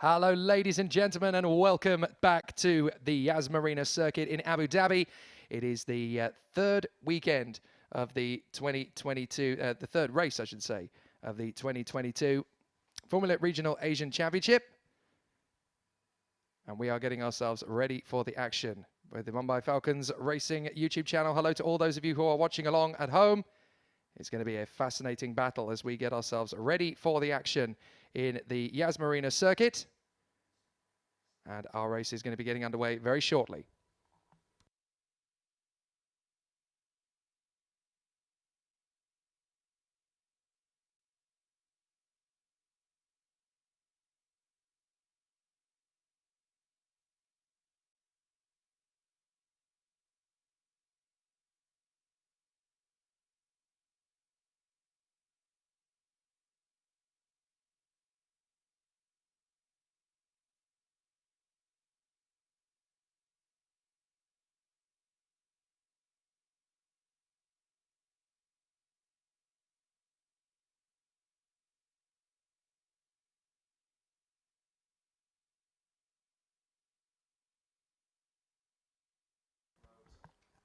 Hello, ladies and gentlemen, and welcome back to the Yas Marina circuit in Abu Dhabi. It is the third weekend of the 2022, the third race, I should say, of the 2022 Formula Regional Asian Championship. And we are getting ourselves ready for the action with the Mumbai Falcons Racing YouTube channel. Hello to all those of you who are watching along at home. It's going to be a fascinating battle as we get ourselves ready for the action in the Yas Marina circuit. And our race is going to be getting underway very shortly.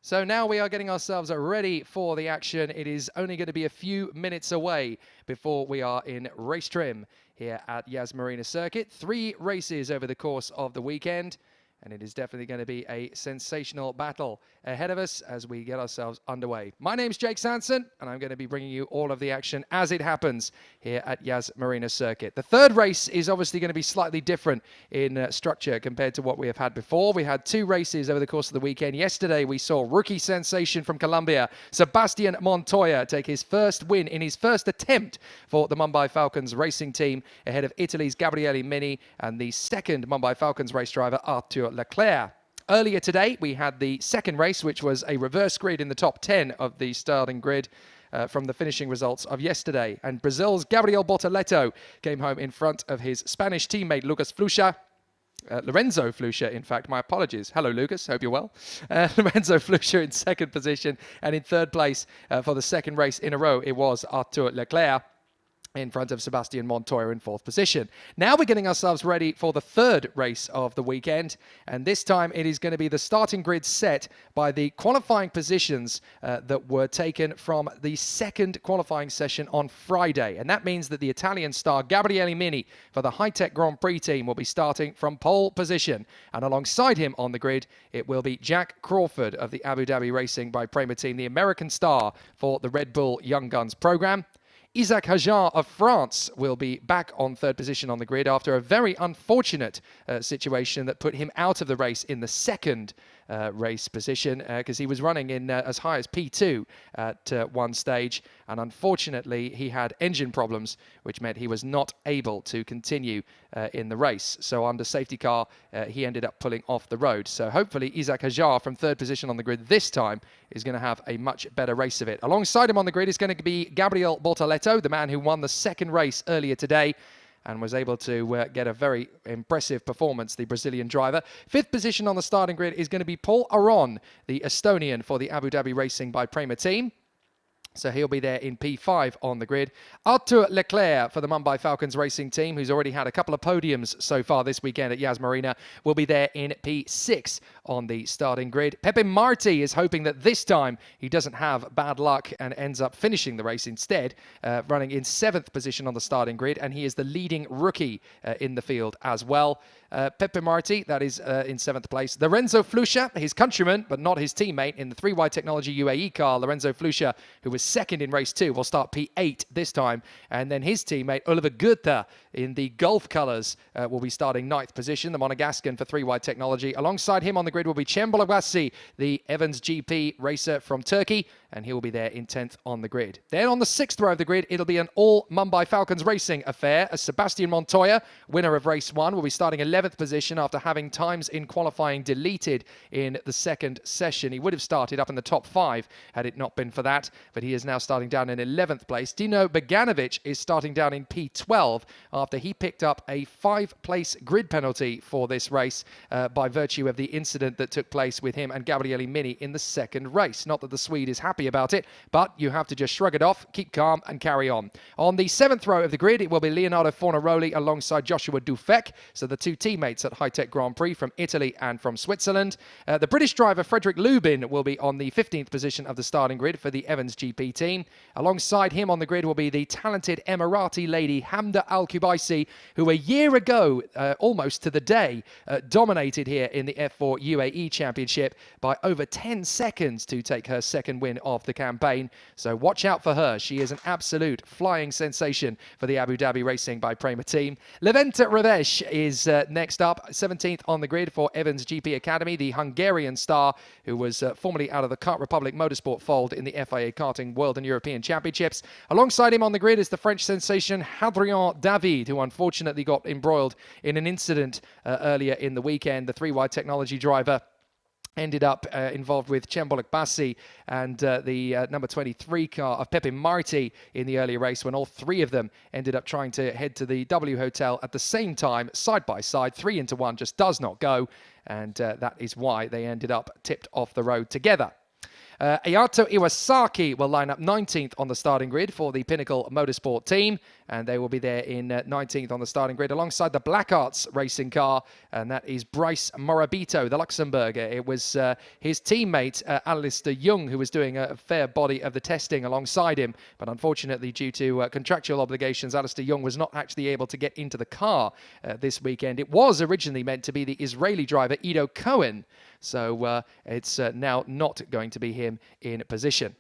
So now we are getting ourselves ready for the action. It is only going to be a few minutes away before we are in race trim here at Yas Marina Circuit. 3 races over the course of the weekend, and it is definitely going to be a sensational battle ahead of us as we get ourselves underway. My name's Jake Sanson, and I'm going to be bringing you all of the action as it happens here at Yas Marina Circuit. The third race is obviously going to be slightly different in structure compared to what we have had before. We had 2 races over the course of the weekend. Yesterday, we saw rookie sensation from Colombia, Sebastian Montoya, take his first win in his first attempt for the Mumbai Falcons racing team ahead of Italy's Gabriele Mini and the second Mumbai Falcons race driver, Arthur Leclerc. Earlier today, we had the second race, which was a reverse grid in the top 10 of the starting grid from the finishing results of yesterday. And Brazil's Gabriel Bortoleto came home in front of his Spanish teammate, Lorenzo Flusha, in fact, my apologies. Hello, Lucas. Hope you're well. Lorenzo Flusha in second position. And in third place for the second race in a row, it was Arthur Leclerc in front of Sebastian Montoya in fourth position. Now we're getting ourselves ready for the third race of the weekend, and this time it is going to be the starting grid set by the qualifying positions that were taken from the second qualifying session on Friday, and that means that the Italian star Gabriele Mini for the High-Tech Grand Prix team will be starting from pole position, and alongside him on the grid it will be Jack Crawford of the Abu Dhabi Racing by PREMA team, the American star for the Red Bull Young Guns program. Isaac Hajar of France will be back on third position on the grid after a very unfortunate situation that put him out of the race in the second race position because he was running in as high as P2 at one stage, and unfortunately he had engine problems, which meant he was not able to continue in the race. So under safety car, he ended up pulling off the road. So hopefully Isaac Hajar from third position on the grid this time is going to have a much better race of it. Alongside him on the grid is going to be Gabriel Bortoleto, the man who won the second race earlier today and was able to get a very impressive performance, the Brazilian driver. Fifth position on the starting grid is going to be Paul Aron, the Estonian for the Abu Dhabi Racing by PREMA team. So he'll be there in P5 on the grid. Arthur Leclerc for the Mumbai Falcons racing team, who's already had a couple of podiums so far this weekend at Yas Marina, will be there in P6 on the starting grid. Pepe Marti is hoping that this time he doesn't have bad luck and ends up finishing the race instead, running in 7th position on the starting grid, and he is the leading rookie in the field as well. Pepe Marti, that is in 7th place. Lorenzo Flusha, his countryman, but not his teammate, in the 3Y Technology UAE car. Lorenzo Flusha, who was second in race 2, will start P8 this time. And then his teammate, Oliver Goethe, in the Gulf colours, will be starting 9th position, the Monegascan for 3Y Technology. Alongside him on the grid will be Cem Bolagasi, the Evans GP racer from Turkey, and he will be there in 10th on the grid. Then on the 6th row of the grid, it'll be an all Mumbai Falcons racing affair, as Sebastian Montoya, winner of race 1, will be starting 11th position after having times in qualifying deleted in the second session. He would have started up in the top 5 had it not been for that, but he is now starting down in 11th place. Dino Beganovic is starting down in P12 after he picked up a 5-place grid penalty for this race by virtue of the incident that took place with him and Gabriele Mini in the second race. Not that the Swede is happy about it, but you have to just shrug it off, keep calm and carry on. On the 7th row of the grid, it will be Leonardo Fornaroli alongside Joshua Dufek, so the two teammates at High Tech Grand Prix from Italy and from Switzerland. The British driver Frederick Lubin will be on the 15th position of the starting grid for the Evans GP team. Alongside him on the grid will be the talented Emirati lady Hamda Al-Kubaisi, who a year ago, almost to the day, dominated here in the F4 UAE Championship by over 10 seconds to take her second win of the campaign. So watch out for her. She is an absolute flying sensation for the Abu Dhabi Racing by PREMA team. Levente Revesh is next up, 17th on the grid for Evans GP Academy, the Hungarian star who was formerly out of the Kart Republic Motorsport fold in the FIA Karting World and European Championships. Alongside him on the grid is the French sensation Hadrien David, who unfortunately got embroiled in an incident earlier in the weekend. The 3Y Technology driver ended up involved with Cembolek Bassi and the number 23 car of Pepe Marti in the earlier race, when all three of them ended up trying to head to the W Hotel at the same time, side by side. 3 into 1 just does not go, and that is why they ended up tipped off the road together. Ayato Iwasaki will line up 19th on the starting grid for the Pinnacle Motorsport team, and they will be there in 19th on the starting grid alongside the Black Arts racing car, and that is Bryce Morabito, the Luxembourger. It was his teammate Alistair Young who was doing a fair body of the testing alongside him, but unfortunately due to contractual obligations, Alistair Young was not actually able to get into the car this weekend. It was originally meant to be the Israeli driver Ido Cohen, so it's now not going to be him in position.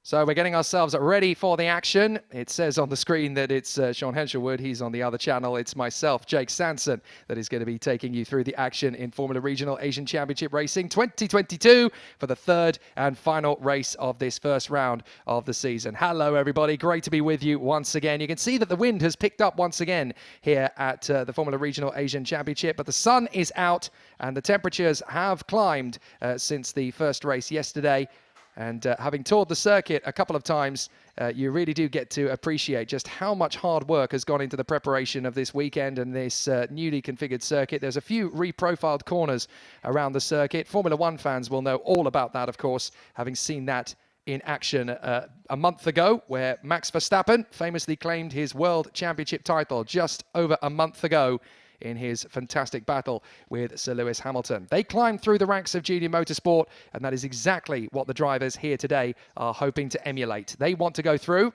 So we're getting ourselves ready for the action. It says on the screen that it's Sean Henshelwood. He's on the other channel. It's myself, Jake Sanson, that is going to be taking you through the action in Formula Regional Asian Championship Racing 2022 for the third and final race of this first round of the season. Hello, everybody. Great to be with you once again. You can see that the wind has picked up once again here at the Formula Regional Asian Championship, but the sun is out and the temperatures have climbed since the first race yesterday. And having toured the circuit a couple of times, you really do get to appreciate just how much hard work has gone into the preparation of this weekend and this newly configured circuit. There's a few reprofiled corners around the circuit. Formula One fans will know all about that, of course, having seen that in action a month ago, where Max Verstappen famously claimed his World Championship title just over a month ago in his fantastic battle with Sir Lewis Hamilton. They climbed through the ranks of junior motorsport, and that is exactly what the drivers here today are hoping to emulate. They want to go through.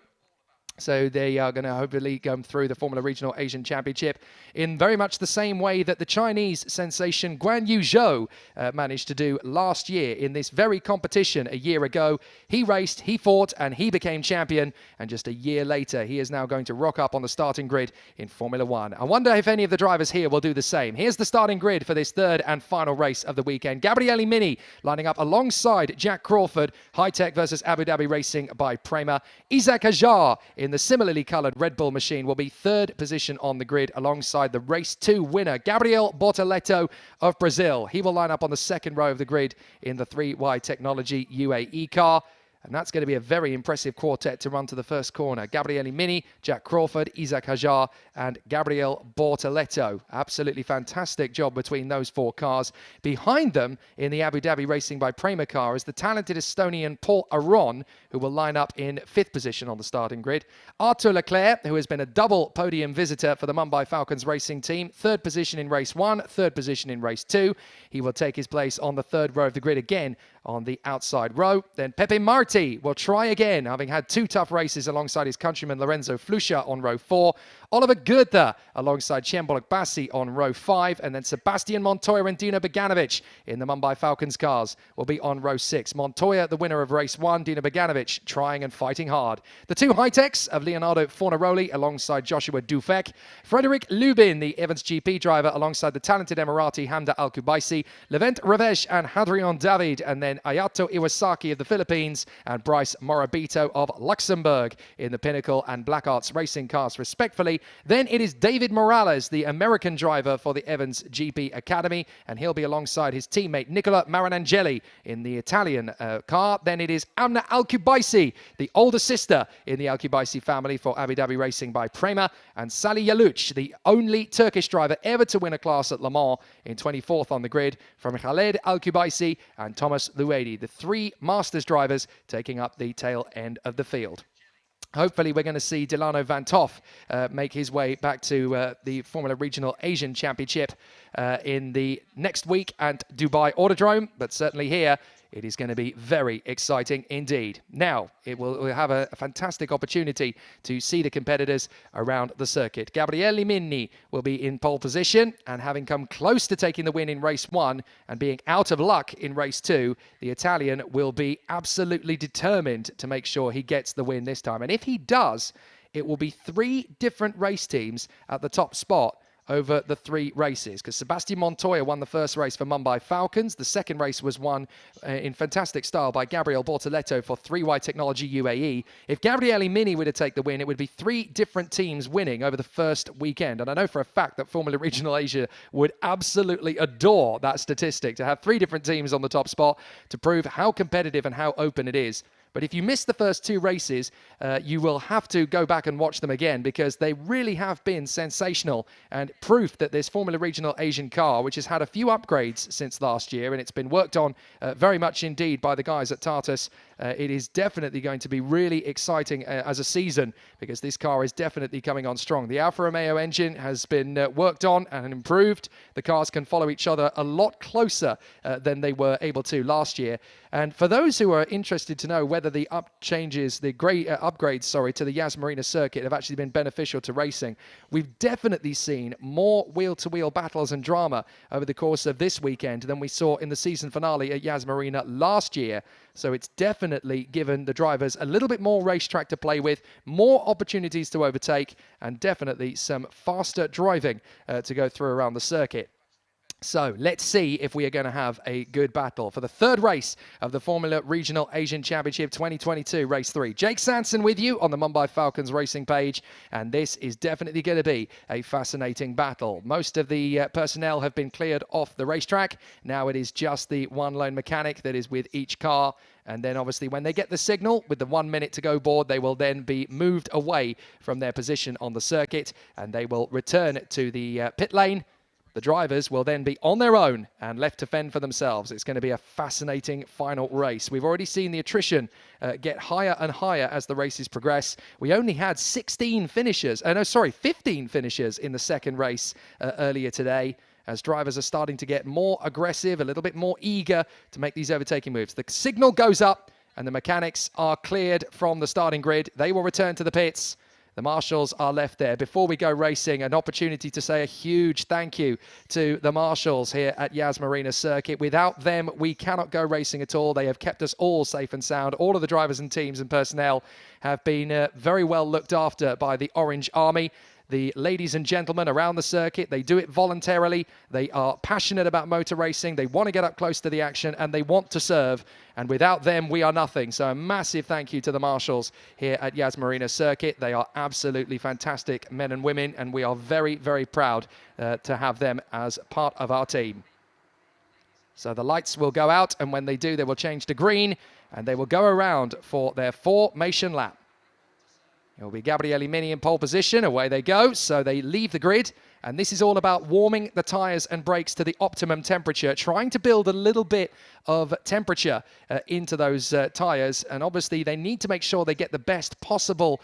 So they are going to hopefully come through the Formula Regional Asian Championship in very much the same way that the Chinese sensation Guan Yu Zhou managed to do last year in this very competition a year ago. He raced, he fought, and he became champion. And just a year later, he is now going to rock up on the starting grid in Formula One. I wonder if any of the drivers here will do the same. Here's the starting grid for this third and final race of the weekend. Gabriele Mini lining up alongside Jack Crawford. High Tech versus Abu Dhabi Racing by PREMA. Isaac Ajar in the similarly coloured Red Bull machine will be third position on the grid alongside the race 2 winner, Gabriel Bortoleto of Brazil. He will line up on the second row of the grid in the 3Y Technology UAE car. And that's going to be a very impressive quartet to run to the first corner. Gabriele Mini, Jack Crawford, Isaac Hajar, and Gabriel Bortoleto. Absolutely fantastic job between those 4 cars. Behind them, in the Abu Dhabi Racing by PREMA car, is the talented Estonian Paul Aron, who will line up in 5th position on the starting grid. Arthur Leclerc, who has been a double podium visitor for the Mumbai Falcons racing team. 3rd position in race 1, 3rd position in race 2. He will take his place on the 3rd row of the grid again on the outside row. Then Pepe Marti will try again, having had 2 tough races alongside his countryman Lorenzo Flusha on row 4. Oliver Goethe alongside Ciembolok Bassi on row 5. And then Sebastian Montoya and Dino Beganovic in the Mumbai Falcons cars will be on row 6. Montoya, the winner of race 1. Dino Beganovic trying and fighting hard. The 2 high-techs of Leonardo Fornaroli alongside Joshua Dufek. Frederic Lubin, the Evans GP driver, alongside the talented Emirati Hamda Al-Kubaisi. Levent Ravesh and Hadrian David. And then Ayato Iwasaki of the Philippines and Bryce Morabito of Luxembourg in the Pinnacle and Black Arts Racing cars, respectfully. Then it is David Morales, the American driver for the Evans GP Academy, and he'll be alongside his teammate Nicola Maranangeli in the Italian car. Then it is Amna Al-Kubaisi, the older sister in the Al-Kubaisi family for Abu Dhabi Racing by PREMA, and Salih Yaluch, the only Turkish driver ever to win a class at Le Mans, in 24th on the grid, from Khaled Al-Kubaisi and Thomas Luedi, the 3 Masters drivers taking up the tail end of the field. Hopefully, we're going to see Delano Van Toff make his way back to the Formula Regional Asian Championship in the next week at Dubai Autodrome. But certainly here, it is going to be very exciting indeed. Now, we'll have a fantastic opportunity to see the competitors around the circuit. Gabriele Mini will be in pole position, and having come close to taking the win in race 1 and being out of luck in race 2, the Italian will be absolutely determined to make sure he gets the win this time. And if he does, it will be 3 different race teams at the top spot over the 3 races, because Sebastian Montoya won the first race for Mumbai Falcons. The second race was won in fantastic style by Gabriel Bortoleto for 3Y Technology UAE. If Gabriele Mini were to take the win, it would be 3 different teams winning over the first weekend. And I know for a fact that Formula Regional Asia would absolutely adore that statistic, to have 3 different teams on the top spot to prove how competitive and how open it is. But if you missed the first 2 races, you will have to go back and watch them again, because they really have been sensational and proof that this Formula Regional Asian car, which has had a few upgrades since last year, and it's been worked on very much indeed by the guys at Tartus, it is definitely going to be really exciting as a season, because this car is definitely coming on strong. The Alfa Romeo engine has been worked on and improved. The cars can follow each other a lot closer than they were able to last year. And for those who are interested to know whether the upgrades to the Yas Marina circuit have actually been beneficial to racing, we've definitely seen more wheel-to-wheel battles and drama over the course of this weekend than we saw in the season finale at Yas Marina last year. So it's definitely given the drivers a little bit more racetrack to play with, more opportunities to overtake, and definitely some faster driving to go through around the circuit. So let's see if we are going to have a good battle for the 3rd race of the Formula Regional Asian Championship 2022, Race 3. Jake Sanson with you on the Mumbai Falcons racing page, and this is definitely going to be a fascinating battle. Most of the personnel have been cleared off the racetrack. Now it is just the one lone mechanic that is with each car. And then obviously when they get the signal with the 1 minute to go board, they will then be moved away from their position on the circuit, and they will return to the pit lane. The drivers will then be on their own and left to fend for themselves. It's going to be a fascinating final race. We've already seen the attrition get higher and higher as the races progress. We only had 15 finishers in the second race earlier today, as drivers are starting to get more aggressive, a little bit more eager to make these overtaking moves. The signal goes up and the mechanics are cleared from the starting grid. They will return to the pits. The marshals are left there. Before we go racing, an opportunity to say a huge thank you to the marshals here at Yas Marina Circuit. Without them, we cannot go racing at all. They have kept us all safe and sound. All of the drivers and teams and personnel have been very well looked after by the Orange Army. the ladies and gentlemen around the circuit. They do it voluntarily. They are passionate about motor racing. They want to get up close to the action, and they want to serve. And without them, we are nothing. So a massive thank you to the marshals here at Yas Marina Circuit. They are absolutely fantastic men and women, and we are very, very proud to have them as part of our team. So the lights will go out, and when they do, they will change to green, and they will go around for their formation lap. It will be Gabriele Mini in pole position. Away they go. So they leave the grid. And this is all about warming the tyres and brakes to the optimum temperature, trying to build a little bit of temperature into those tyres. And obviously, they need to make sure they get the best possible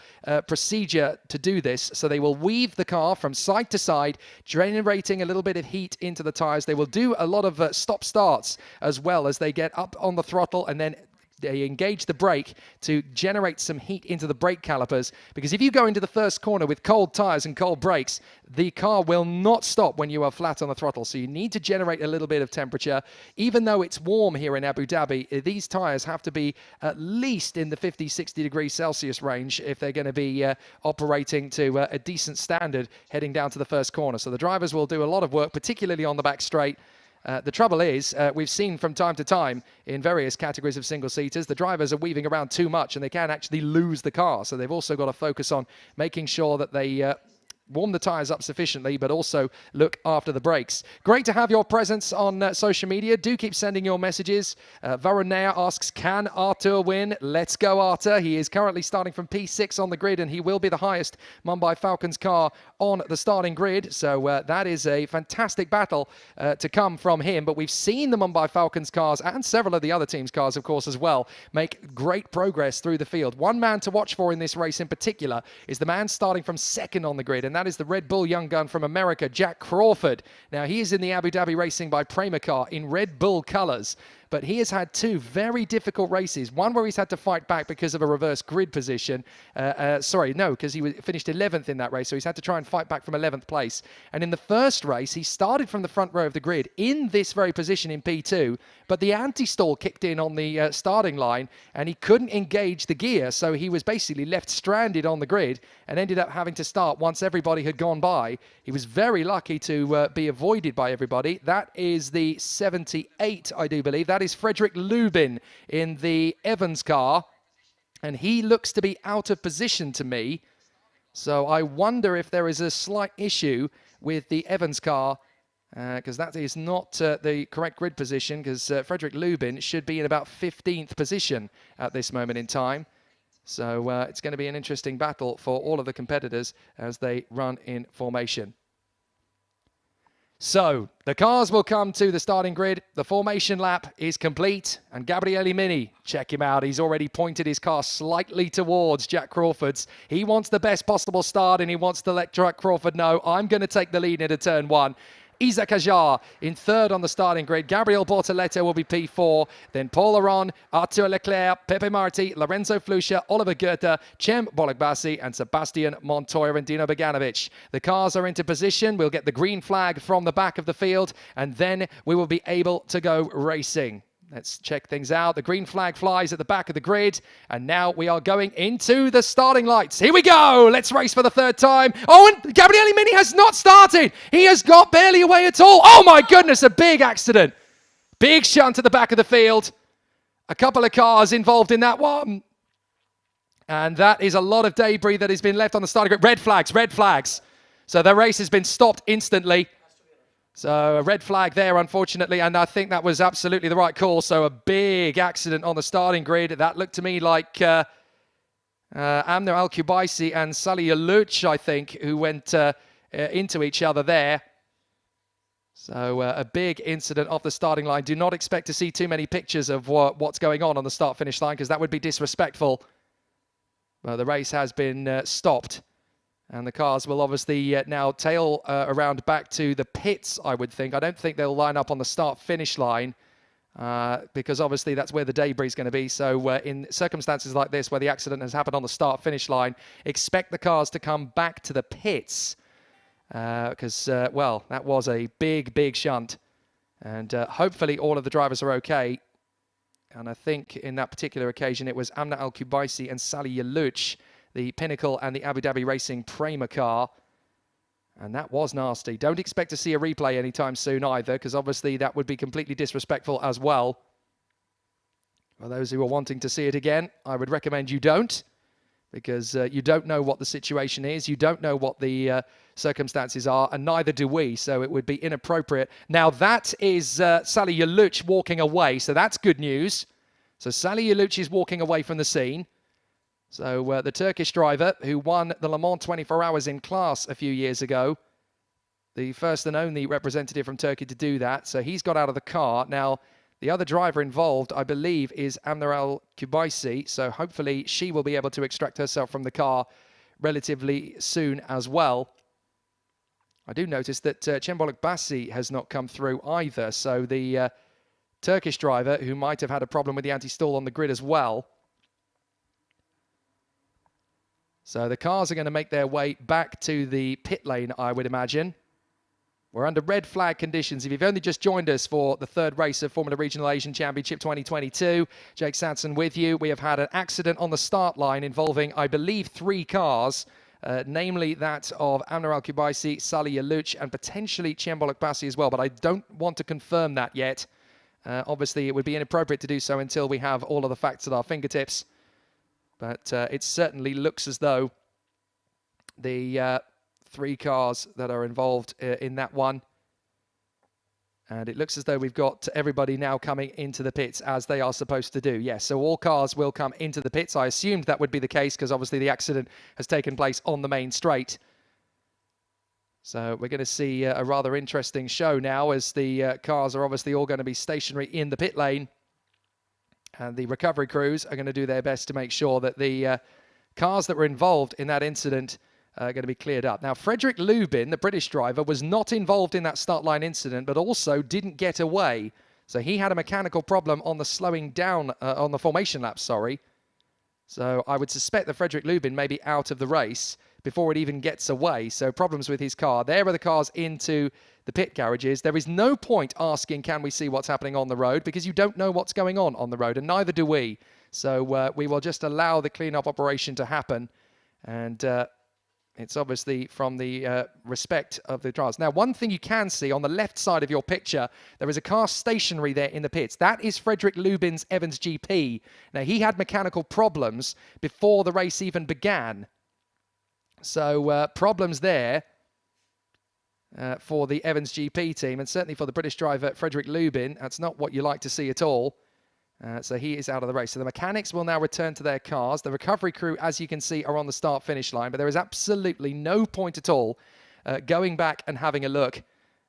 procedure to do this. So they will weave the car from side to side, generating a little bit of heat into the tyres. They will do a lot of stop-starts as well as they get up on the throttle, and then they engage the brake to generate some heat into the brake calipers, because if you go into the first corner with cold tires and cold brakes, the car will not stop when you are flat on the throttle. So you need to generate a little bit of temperature. Even though it's warm here in Abu Dhabi, these tires have to be at least in the 50, 60 degrees Celsius range if they're going to be operating to a decent standard heading down to the first corner. So the drivers will do a lot of work, particularly on the back straight. The trouble is, we've seen from time to time in various categories of single-seaters, the drivers are weaving around too much and they can actually lose the car. So they've also got to focus on making sure that they warm the tyres up sufficiently, but also look after the brakes. Great to have your presence on social media. Do keep sending your messages. Varun Nair asks, can Artur win? Let's go, Artur. He is currently starting from P6 on the grid, and he will be the highest Mumbai Falcons car on the starting grid. So that is a fantastic battle to come from him. But we've seen the Mumbai Falcons cars and several of the other teams' cars, of course, as well, make great progress through the field. One man to watch for in this race in particular is the man starting from second on the grid, and that is the Red Bull young gun from America, Jack Crawford. Now, he is in the Abu Dhabi Racing by PREMA car in Red Bull colours, but he has had two very difficult races. One where he's had to fight back because of a reverse grid position. Because he finished 11th in that race, so he's had to try and fight back from 11th place. And in the first race, he started from the front row of the grid in this very position in P2, but the anti-stall kicked in on the starting line, and he couldn't engage the gear, so he was basically left stranded on the grid and ended up having to start once everybody had gone by. He was very lucky to be avoided by everybody. That is the 78, I do believe. That is Frederick Lubin in the Evans car, and he looks to be out of position to me. So I wonder if there is a slight issue with the Evans car, because that is not the correct grid position, because Frederick Lubin should be in about 15th position at this moment in time. So it's going to be an interesting battle for all of the competitors as they run in formation. So the cars will come to the starting grid. The formation lap is complete, and Gabriele Mini, check him out. He's already pointed his car slightly towards Jack Crawford's. He wants the best possible start, and he wants to let Jack Crawford know, I'm going to take the lead into turn one. Isaac Ajar in third on the starting grid. Gabriel Bortoleto will be P4. Then Paul Aron, Artur Leclerc, Pepe Marti, Lorenzo Flusha, Oliver Goethe, Cem Bolagbasi, and Sebastian Montoya and Dino Beganovic. The cars are into position. We'll get the green flag from the back of the field, and then we will be able to go racing. Let's check things out. The green flag flies at the back of the grid, and now we are going into the starting lights. Here we go. Let's race for the third time. Oh, and Gabriele Mini has not started. He has got barely away at all. Oh, my goodness, a big accident. Big shunt at the back of the field. A couple of cars involved in that one. And that is a lot of debris that has been left on the starting grid. Red flags, red flags. So the race has been stopped instantly. So a red flag there, unfortunately, and I think that was absolutely the right call. So a big accident on the starting grid. That looked to me like Amner Al-Kubaisi and Salih Aluch, I think, who went into each other there. So a big incident off the starting line. Do not expect to see too many pictures of what's going on the start-finish line, because that would be disrespectful. Well, the race has been stopped. And the cars will obviously now tail around back to the pits, I would think. I don't think they'll line up on the start-finish line because obviously that's where the debris is going to be. So in circumstances like this, where the accident has happened on the start-finish line, expect the cars to come back to the pits because, well, that was a big, big shunt. And hopefully all of the drivers are okay. And I think in that particular occasion, it was Amna Al-Kubaisi and Salih Yaluch, the Pinnacle and the Abu Dhabi Racing PREMA car. And that was nasty. Don't expect to see a replay anytime soon either, because obviously that would be completely disrespectful as well. For those who are wanting to see it again, I would recommend you don't, because you don't know what the situation is. You don't know what the circumstances are, and neither do we, so it would be inappropriate. Now, that is Salih Yoluç walking away, so that's good news. So Salih Yoluç is walking away from the scene. So the Turkish driver who won the Le Mans 24 Hours in class a few years ago, the first and only representative from Turkey to do that. So he's got out of the car. Now, the other driver involved, I believe, is Amnur Kubaysi. So hopefully she will be able to extract herself from the car relatively soon as well. I do notice that Cemboluk Bassi has not come through either. So the Turkish driver, who might have had a problem with the anti-stall on the grid as well. So the cars are going to make their way back to the pit lane, I would imagine. We're under red flag conditions. If you've only just joined us for the third race of Formula Regional Asian Championship 2022, Jake Sanson with you. We have had an accident on the start line involving, I believe, 3 cars, namely that of Amnur Kubaysi, Salih Yoluç, and potentially Cemboluk Bassi as well. But I don't want to confirm that yet. Obviously, it would be inappropriate to do so until we have all of the facts at our fingertips. But it certainly looks as though the 3 cars that are involved in that one. And it looks as though we've got everybody now coming into the pits as they are supposed to do. Yes, so all cars will come into the pits. I assumed that would be the case because obviously the accident has taken place on the main straight. So we're going to see a rather interesting show now as the cars are obviously all going to be stationary in the pit lane. And the recovery crews are going to do their best to make sure that the cars that were involved in that incident are going to be cleared up. Now, Frederick Lubin, the British driver, was not involved in that start line incident, but also didn't get away. So he had a mechanical problem on the slowing down, on the formation lap, sorry. So I would suspect that Frederick Lubin may be out of the race before it even gets away. So problems with his car. There are the cars into the pit garages. There is no point asking, can we see what's happening on the road? Because you don't know what's going on the road, and neither do we. So we will just allow the cleanup operation to happen. And it's obviously from the respect of the drivers. Now, one thing you can see on the left side of your picture, there is a car stationary there in the pits. That is Frederick Lubin's Evans GP. Now, he had mechanical problems before the race even began. So problems there for the Evans GP team, and certainly for the British driver Frederick Lubin. That's not what you like to see at all. So he is out of the race. So the mechanics will now return to their cars. The recovery crew, as you can see, are on the start-finish line. But there is absolutely no point at all going back and having a look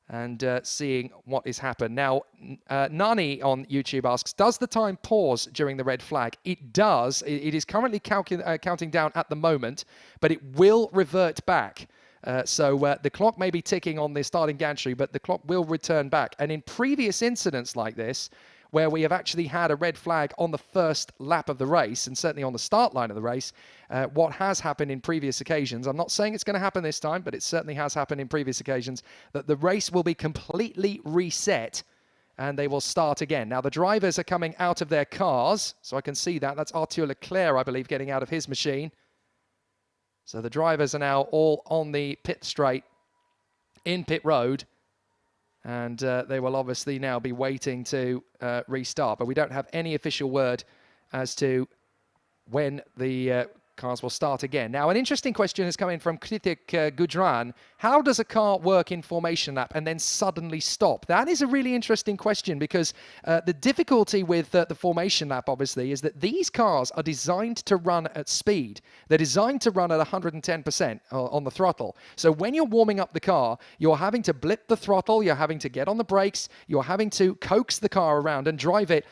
and seeing what has happened. Now, Nani on YouTube asks, does the time pause during the red flag? It does. It is currently counting down at the moment, but it will revert back. So the clock may be ticking on the starting gantry, but the clock will return back. And in previous incidents like this, where we have actually had a red flag on the first lap of the race, and certainly on the start line of the race, what has happened in previous occasions, I'm not saying it's going to happen this time, but it certainly has happened in previous occasions, that the race will be completely reset and they will start again. Now, the drivers are coming out of their cars, so I can see that. That's Arthur Leclerc, I believe, getting out of his machine. So the drivers are now all on the pit straight in pit road. And they will obviously now be waiting to restart. But we don't have any official word as to when the cars will start again. Now, an interesting question has come in from Kritik Gujran. How does a car work in formation lap and then suddenly stop? That is a really interesting question, because the difficulty with the formation lap, obviously, is that these cars are designed to run at speed. They're designed to run at 110% on the throttle. So when you're warming up the car, you're having to blip the throttle, you're having to get on the brakes, you're having to coax the car around and drive it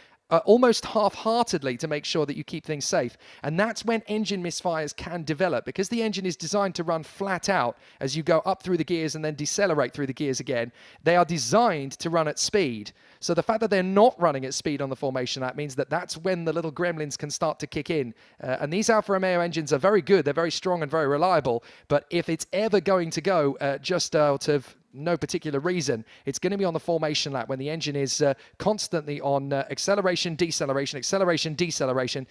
almost half-heartedly to make sure that you keep things safe. And that's when engine misfires can develop, because the engine is designed to run flat out as you go up through the gears and then decelerate through the gears again. They are designed to run at speed. So the fact that they're not running at speed on the formation lap means that that's when the little gremlins can start to kick in. And these Alfa Romeo engines are very good. They're very strong and very reliable. But if it's ever going to go just out of no particular reason. It's going to be on the formation lap when the engine is constantly on acceleration, deceleration, acceleration, deceleration.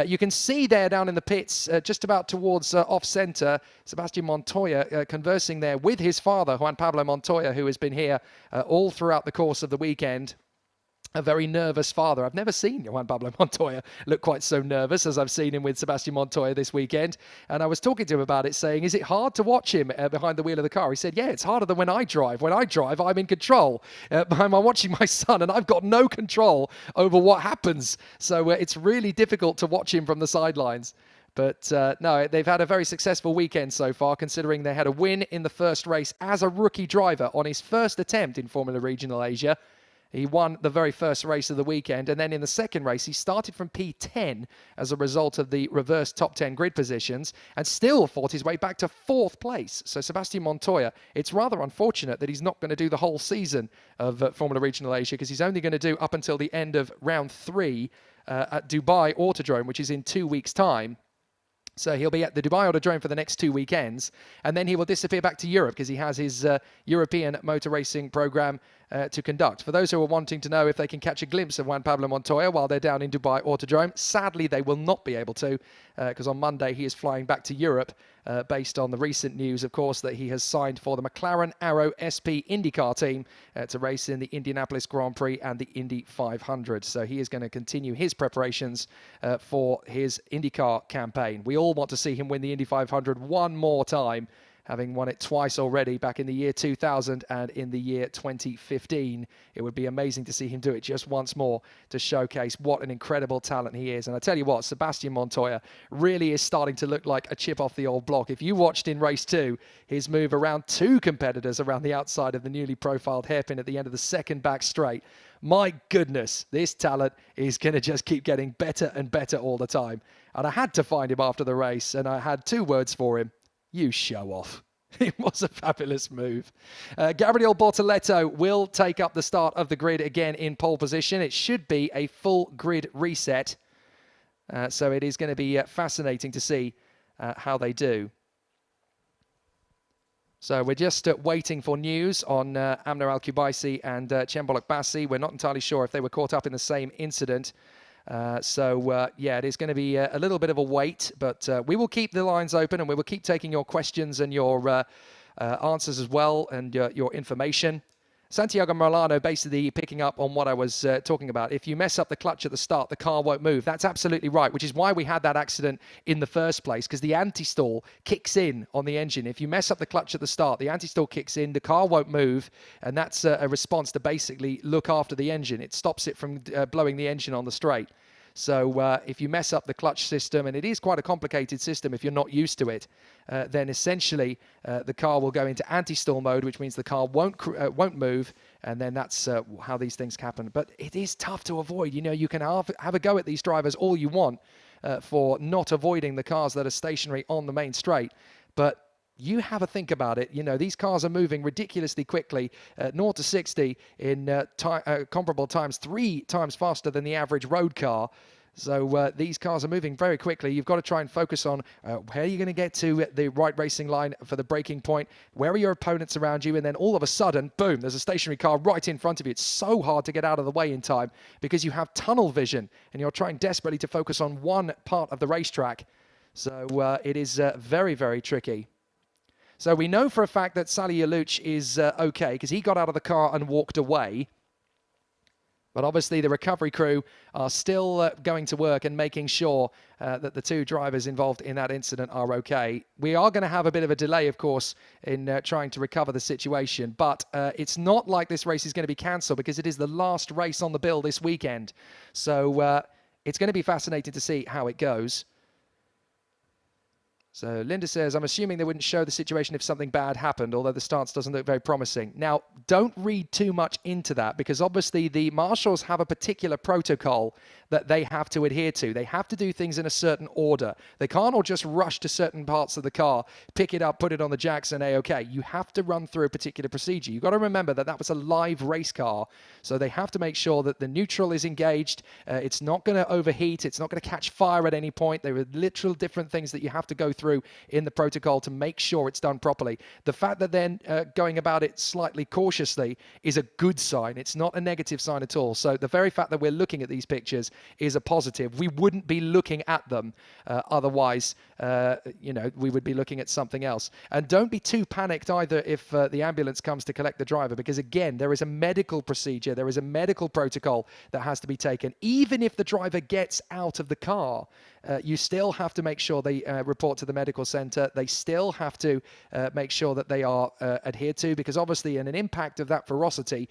You can see there down in the pits, just about towards off-center, Sebastian Montoya conversing there with his father, Juan Pablo Montoya, who has been here all throughout the course of the weekend. A very nervous father. I've never seen Juan Pablo Montoya look quite so nervous as I've seen him with Sebastian Montoya this weekend. And I was talking to him about it, saying, is it hard to watch him behind the wheel of the car? He said, yeah, it's harder than when I drive. When I drive, I'm in control. I'm watching my son, and I've got no control over what happens. So it's really difficult to watch him from the sidelines. But no, they've had a very successful weekend so far, considering they had a win in the first race as a rookie driver on his first attempt in Formula Regional Asia. He won the very first race of the weekend, and then in the second race, he started from P10 as a result of the reverse top 10 grid positions, and still fought his way back to 4th place. So Sebastian Montoya, it's rather unfortunate that he's not going to do the whole season of Formula Regional Asia, because he's only going to do up until the end of round 3 at Dubai Autodrome, which is in 2 weeks' time. So he'll be at the Dubai Autodrome for the next 2 weekends, and then he will disappear back to Europe because he has his European motor racing program to conduct. For those who are wanting to know if they can catch a glimpse of Juan Pablo Montoya while they're down in Dubai Autodrome, sadly they will not be able to, because on Monday he is flying back to Europe based on the recent news, of course, that he has signed for the McLaren Arrow SP IndyCar team to race in the Indianapolis Grand Prix and the Indy 500. So he is going to continue his preparations for his IndyCar campaign. We all want to see him win the Indy 500 one more time, having won it twice already back in the year 2000 and in the year 2015. It would be amazing to see him do it just once more to showcase what an incredible talent he is. And I tell you what, Sebastian Montoya really is starting to look like a chip off the old block. If you watched in race 2, his move around 2 competitors around the outside of the newly profiled hairpin at the end of the second back straight, my goodness, this talent is going to just keep getting better and better all the time. And I had to find him after the race, and I had 2 words for him. You show off. It was a fabulous move. Gabriel Bortoleto will take up the start of the grid again in pole position. It should be a full grid reset. So it is going to be fascinating to see how they do. So we're just waiting for news on Amner Al-Kubaisi and Chembolok Bassi. We're not entirely sure if they were caught up in the same incident. Yeah, it is going to be a little bit of a wait, but we will keep the lines open and we will keep taking your questions and your answers as well, and your information. Santiago Morlano basically picking up on what I was talking about. If you mess up the clutch at the start, the car won't move. That's absolutely right, which is why we had that accident in the first place, because the anti-stall kicks in on the engine. If you mess up the clutch at the start, the anti-stall kicks in, the car won't move, and that's a response to basically look after the engine. It stops it from blowing the engine on the straight. So if you mess up the clutch system, and it is quite a complicated system if you're not used to it, then essentially the car will go into anti-stall mode, which means the car won't move, and then that's how these things happen. But it is tough to avoid. You know, you can have a go at these drivers all you want for not avoiding the cars that are stationary on the main straight, but you have a think about it. You know, these cars are moving ridiculously quickly, 0 to 60 in comparable times, 3 times faster than the average road car. So these cars are moving very quickly. You've got to try and focus on where you're going to get to the right racing line for the braking point, where are your opponents around you, and then all of a sudden, boom, there's a stationary car right in front of you. It's so hard to get out of the way in time because you have tunnel vision and you're trying desperately to focus on one part of the racetrack. So it is very, very tricky. So we know for a fact that Sally Yaluch is okay because he got out of the car and walked away. But obviously the recovery crew are still going to work and making sure that the 2 drivers involved in that incident are okay. We are going to have a bit of a delay, of course, in trying to recover the situation. But it's not like this race is going to be cancelled because it is the last race on the bill this weekend. So it's going to be fascinating to see how it goes. So Linda says, I'm assuming they wouldn't show the situation if something bad happened, although the stance doesn't look very promising. Now, don't read too much into that because obviously the marshals have a particular protocol that they have to adhere to. They have to do things in a certain order. They can't all just rush to certain parts of the car, pick it up, put it on the jacks and A-OK. You have to run through a particular procedure. You've got to remember that that was a live race car. So they have to make sure that the neutral is engaged. It's not going to overheat. It's not going to catch fire at any point. There are literal different things that you have to go through in the protocol to make sure it's done properly. The fact that they're going about it slightly cautiously is a good sign. It's not a negative sign at all. So the very fact that we're looking at these pictures is a positive. We wouldn't be looking at them otherwise. We would be looking at something else. And don't be too panicked either if the ambulance comes to collect the driver, because again, there is a medical procedure, there is a medical protocol that has to be taken. Even if the driver gets out of the car, you still have to make sure they report to the medical center. They still have to make sure that they are adhered to, because obviously in an impact of that ferocity,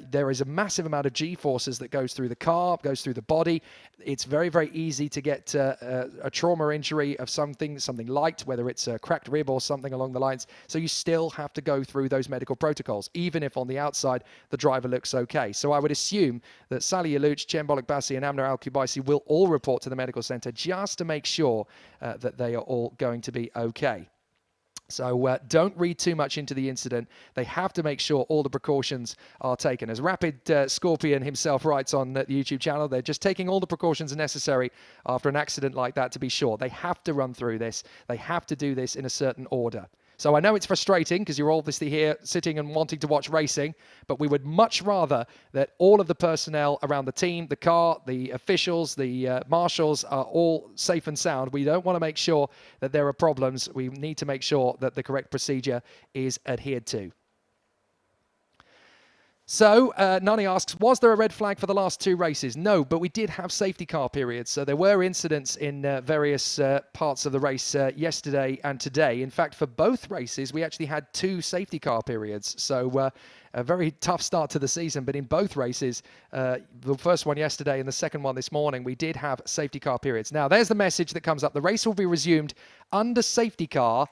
there is a massive amount of G-forces that goes through the car, goes through the body. It's very, very easy to get a trauma injury of something light, whether it's a cracked rib or something along the lines. So you still have to go through those medical protocols, even if on the outside the driver looks okay. So I would assume that Salih Yalouch, Cem Bassi and Amna Al-Kubaisi will all report to the medical center just to make sure that they are all going to be okay. So don't read too much into the incident. They have to make sure all the precautions are taken. As Rapid Scorpion himself writes on the YouTube channel, they're just taking all the precautions necessary after an accident like that to be sure. They have to run through this. They have to do this in a certain order. So I know it's frustrating because you're obviously here sitting and wanting to watch racing, but we would much rather that all of the personnel around the team, the car, the officials, the marshals are all safe and sound. We don't want to make sure that there are problems. We need to make sure that the correct procedure is adhered to. So, Nani asks, was there a red flag for the last two races? No, but we did have safety car periods. So there were incidents in various parts of the race yesterday and today. In fact, for both races, we actually had two safety car periods. So a very tough start to the season, but in both races, the first one yesterday and the second one this morning, we did have safety car periods. Now, there's the message that comes up. The race will be resumed under safety car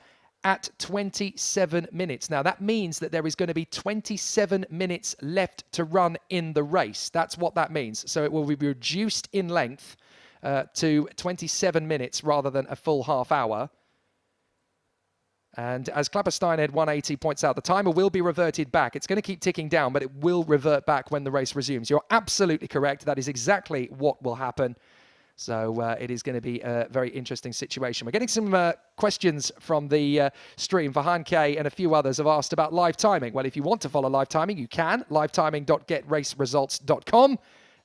at 27 minutes. Now, that means that there is going to be 27 minutes left to run in the race. That's what that means. So it will be reduced in length to 27 minutes rather than a full half hour. And as Klappersteinhead 180 points out, the timer will be reverted back. It's going to keep ticking down, but it will revert back when the race resumes. You're absolutely correct. That is exactly what will happen. So it is going to be a very interesting situation. We're getting some questions from the stream. Vahan K and a few others have asked about live timing. Well, if you want to follow live timing, you can. livetiming.getraceresults.com.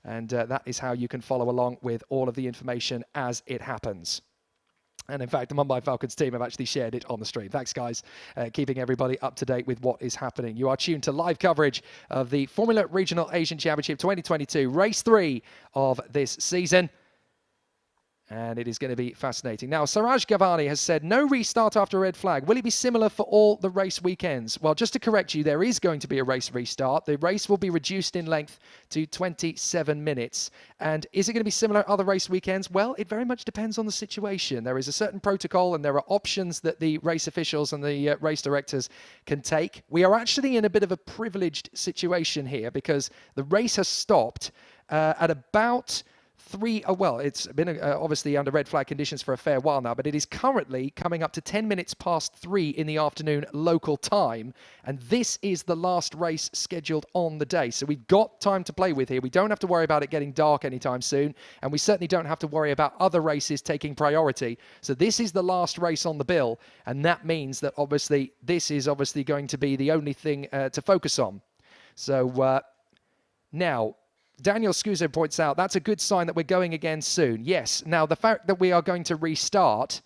And that is how you can follow along with all of the information as it happens. And in fact, the Mumbai Falcons team have actually shared it on the stream. Thanks, guys, keeping everybody up to date with what is happening. You are tuned to live coverage of the Formula Regional Asian Championship 2022, race 3 of this season. And it is going to be fascinating. Now, Saraj Gavani has said, no restart after a red flag. Will it be similar for all the race weekends? Well, just to correct you, there is going to be a race restart. The race will be reduced in length to 27 minutes. And is it going to be similar other race weekends? Well, it very much depends on the situation. There is a certain protocol and there are options that the race officials and the race directors can take. We are actually in a bit of a privileged situation here because the race has stopped at about well, it's been obviously under red flag conditions for a fair while now, but it is currently coming up to 10 minutes past 3 in the afternoon local time. And this is the last race scheduled on the day. So we've got time to play with here. We don't have to worry about it getting dark anytime soon. And we certainly don't have to worry about other races taking priority. So this is the last race on the bill. And that means that obviously this is obviously going to be the only thing to focus on. So now, Daniel Scuso points out that's a good sign that we're going again soon. Yes. Now, the fact that we are going to restart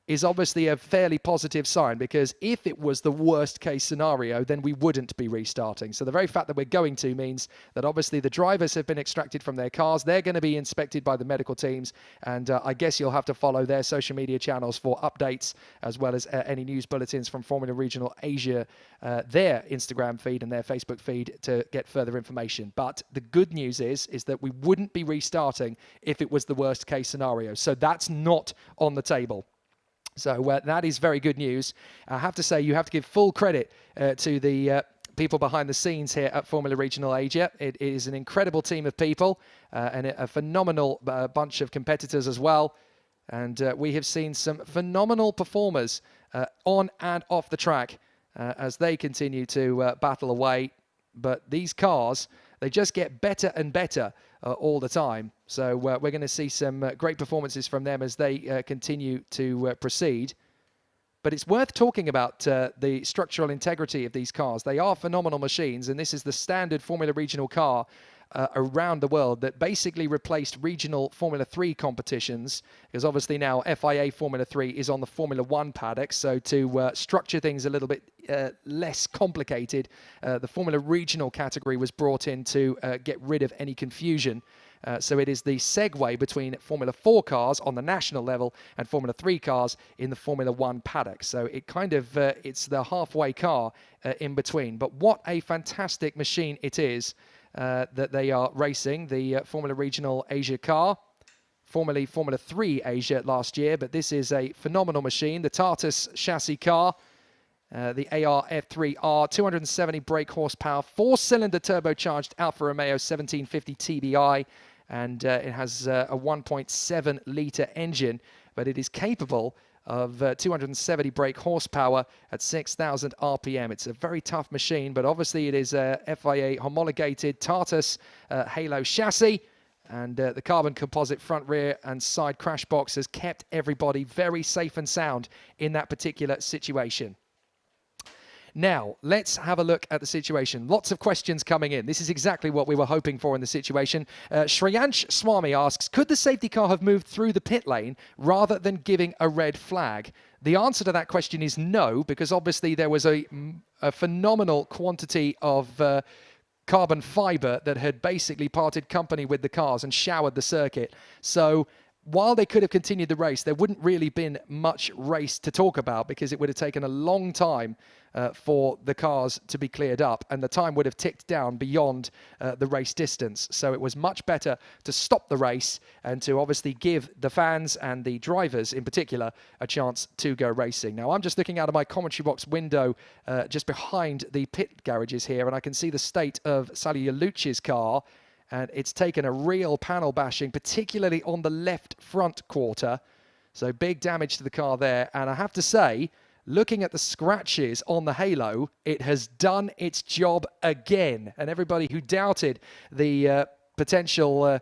is obviously a fairly positive sign, because if it was the worst case scenario, then we wouldn't be restarting. So the very fact that we're going to means that obviously the drivers have been extracted from their cars. They're going to be inspected by the medical teams. And I guess you'll have to follow their social media channels for updates, as well as any news bulletins from Formula Regional Asia, their Instagram feed and their Facebook feed to get further information. But the good news is that we wouldn't be restarting if it was the worst case scenario. So that's not on the table. So that is very good news. I have to say, you have to give full credit to the people behind the scenes here at Formula Regional Asia. It is an incredible team of people and a phenomenal bunch of competitors as well. And we have seen some phenomenal performers on and off the track as they continue to battle away. But these cars, they just get better and better all the time. So we're going to see some great performances from them as they continue to proceed. But it's worth talking about the structural integrity of these cars. They are phenomenal machines, and this is the standard Formula Regional car around the world that basically replaced regional Formula 3 competitions, because obviously now FIA Formula 3 is on the Formula 1 paddock. So to structure things a little bit less complicated, the Formula Regional category was brought in to get rid of any confusion. So it is the segue between Formula 4 cars on the national level and Formula 3 cars in the Formula 1 paddock. So it kind of, it's the halfway car in between. But what a fantastic machine it is that they are racing. The Formula Regional Asia car, formerly Formula 3 Asia last year, but this is a phenomenal machine. The Tartus chassis car, the AR-F3R, 270 brake horsepower, 4-cylinder turbocharged Alfa Romeo 1750 TBI, and it has a 1.7-litre engine, but it is capable of 270 brake horsepower at 6,000 RPM. It's a very tough machine, but obviously it is a FIA homologated Tartus Halo chassis, and the carbon composite front, rear and side crash box has kept everybody very safe and sound in that particular situation. Now, let's have a look at the situation. Lots of questions coming in. This is exactly what we were hoping for in the situation. Shreyansh Swami asks, could the safety car have moved through the pit lane rather than giving a red flag? The answer to that question is no, because obviously there was a phenomenal quantity of carbon fiber that had basically parted company with the cars and showered the circuit. So while they could have continued the race, there wouldn't really been much race to talk about, because it would have taken a long time for the cars to be cleared up, and the time would have ticked down beyond the race distance. So it was much better to stop the race and to obviously give the fans and the drivers in particular a chance to go racing. Now, I'm just looking out of my commentary box window just behind the pit garages here, and I can see the state of Sally Yaluch's car. And it's taken a real panel bashing, particularly on the left front quarter. So big damage to the car there. And I have to say, looking at the scratches on the halo, it has done its job again. And everybody who doubted the potential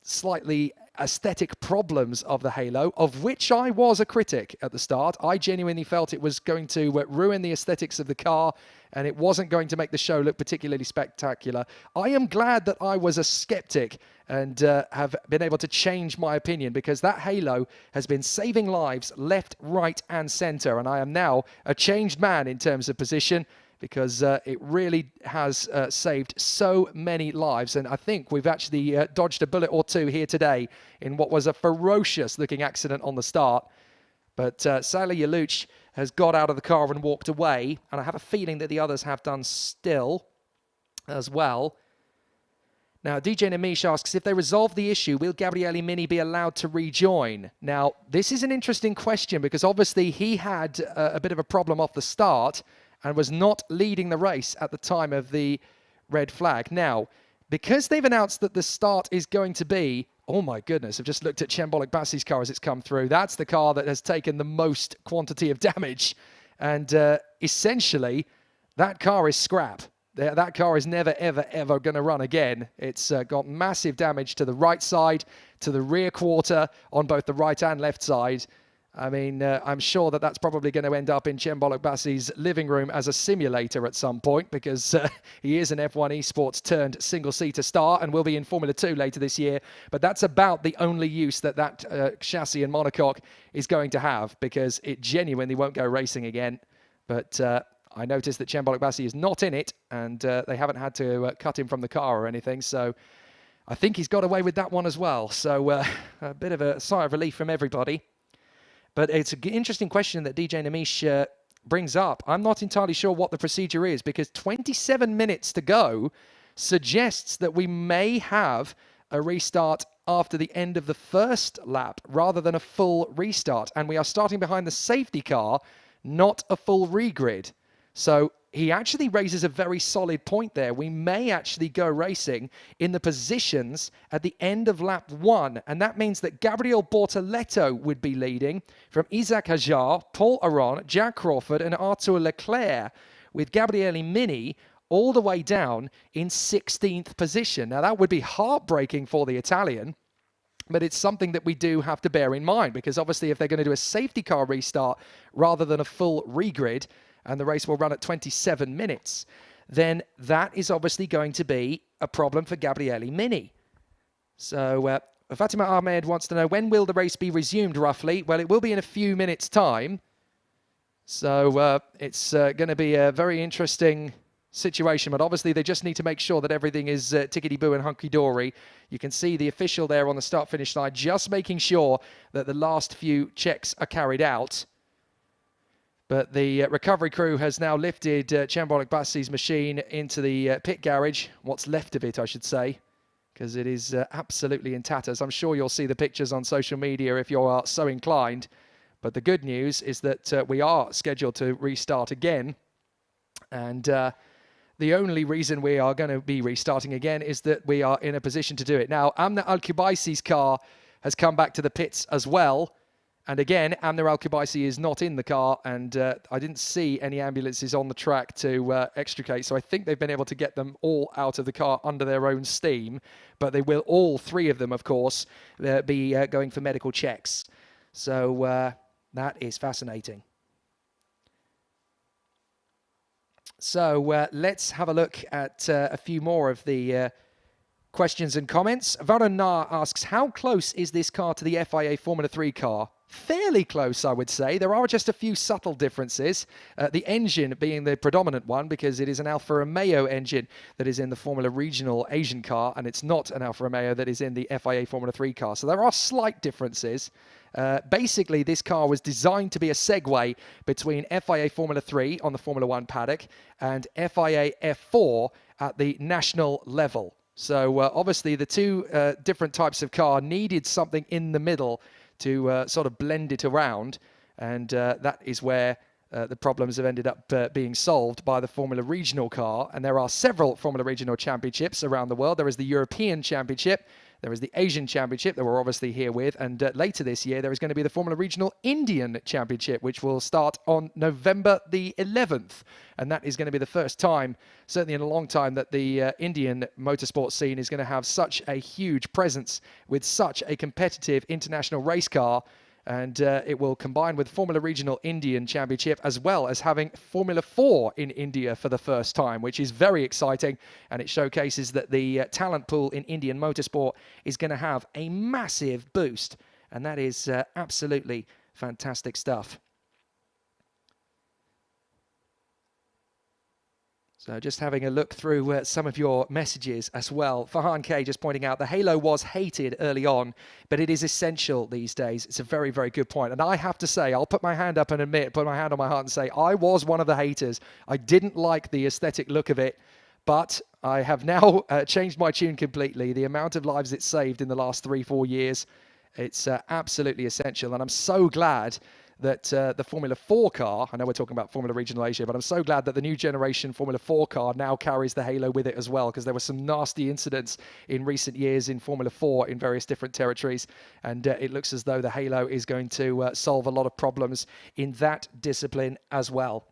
slightly aesthetic problems of the halo, of which I was a critic at the start, I genuinely felt it was going to ruin the aesthetics of the car, and it wasn't going to make the show look particularly spectacular. I am glad that I was a skeptic and have been able to change my opinion, because that halo has been saving lives left, right and centre, and I am now a changed man in terms of position, because it really has saved so many lives. And I think we've actually dodged a bullet or two here today in what was a ferocious looking accident on the start. But Sally Yaluch has got out of the car and walked away, and I have a feeling that the others have done still as well. Now, DJ Namish asks, if they resolve the issue, will Gabriele Mini be allowed to rejoin? Now, this is an interesting question, because obviously he had a bit of a problem off the start and was not leading the race at the time of the red flag. Now, because they've announced that the start is going to be, oh my goodness, I've just looked at Chembolek Bassi's car as it's come through. That's the car that has taken the most quantity of damage. And essentially, that car is scrap. That car is never, ever, ever going to run again. It's got massive damage to the right side, to the rear quarter, on both the right and left side. I mean, I'm sure that that's probably going to end up in Chembolek Bassi's living room as a simulator at some point, because he is an F1 esports turned single-seater star and will be in Formula 2 later this year. But that's about the only use that that chassis and monocoque is going to have, because it genuinely won't go racing again. But I noticed that Chembolek Bassi is not in it, and they haven't had to cut him from the car or anything. So I think he's got away with that one as well. So a bit of a sigh of relief from everybody. But it's an interesting question that DJ Namish brings up. I'm not entirely sure what the procedure is, because 27 minutes to go suggests that we may have a restart after the end of the first lap rather than a full restart. And we are starting behind the safety car, not a full regrid. So he actually raises a very solid point there. We may actually go racing in the positions at the end of lap 1. And that means that Gabriel Bortoleto would be leading from Isaac Hajar, Paul Aron, Jack Crawford and Arthur Leclerc, with Gabriele Mini all the way down in 16th position. Now, that would be heartbreaking for the Italian, But it's something that we do have to bear in mind, because obviously if they're going to do a safety car restart rather than a full regrid, and the race will run at 27 minutes, then that is obviously going to be a problem for Gabriele Mini. So Fatima Ahmed wants to know, when will the race be resumed roughly? Well, it will be in a few minutes' time. So it's going to be a very interesting situation, but obviously they just need to make sure that everything is tickety-boo and hunky-dory. You can see the official there on the start-finish line just making sure that the last few checks are carried out. But the recovery crew has now lifted Chambolic Bassi's machine into the pit garage, what's left of it I should say, because it is absolutely in tatters. I'm sure you'll see the pictures on social media if you are so inclined. But the good news is that we are scheduled to restart again, and the only reason we are going to be restarting again is that we are in a position to do it. Now, Amna Al-Kubaisi's car has come back to the pits as well. And again, Amna Al-Kubaisi is not in the car, and I didn't see any ambulances on the track to extricate. So I think they've been able to get them all out of the car under their own steam. But they will, all three of them, of course, be going for medical checks. So that is fascinating. So let's have a look at a few more of the questions and comments. Varun Nar asks, how close is this car to the FIA Formula 3 car? Fairly close, I would say. There are just a few subtle differences. The engine being the predominant one, because it is an Alfa Romeo engine that is in the Formula Regional Asian car, and it's not an Alfa Romeo that is in the FIA Formula 3 car. So there are slight differences. Basically, this car was designed to be a segue between FIA Formula 3 on the Formula 1 paddock and FIA F4 at the national level. So obviously the two different types of car needed something in the middle to sort of blend it around, and that is where the problems have ended up being solved by the Formula Regional car. And there are several Formula Regional championships around the world. There is the European Championship, there is the Asian Championship that we're obviously here with, and later this year there is going to be the Formula Regional Indian Championship, which will start on November the 11th. And that is going to be the first time, certainly in a long time, that the Indian motorsport scene is going to have such a huge presence with such a competitive international race car. And it will combine with Formula Regional Indian Championship, as well as having Formula 4 in India for the first time, which is very exciting. And it showcases that the talent pool in Indian motorsport is going to have a massive boost. And that is absolutely fantastic stuff. So just having a look through some of your messages as well. Farhan K just pointing out the Halo was hated early on, but it is essential these days. It's a very, very good point. And I have to say, I'll put my hand up and admit, put my hand on my heart and say, I was one of the haters. I didn't like the aesthetic look of it, but I have now changed my tune completely. The amount of lives it saved in the last 3-4 years, it's absolutely essential. And I'm so glad that the Formula 4 car, I know we're talking about Formula Regional Asia, but I'm so glad that the new generation Formula 4 car now carries the Halo with it as well, because there were some nasty incidents in recent years in Formula 4 in various different territories, and it looks as though the Halo is going to solve a lot of problems in that discipline as well.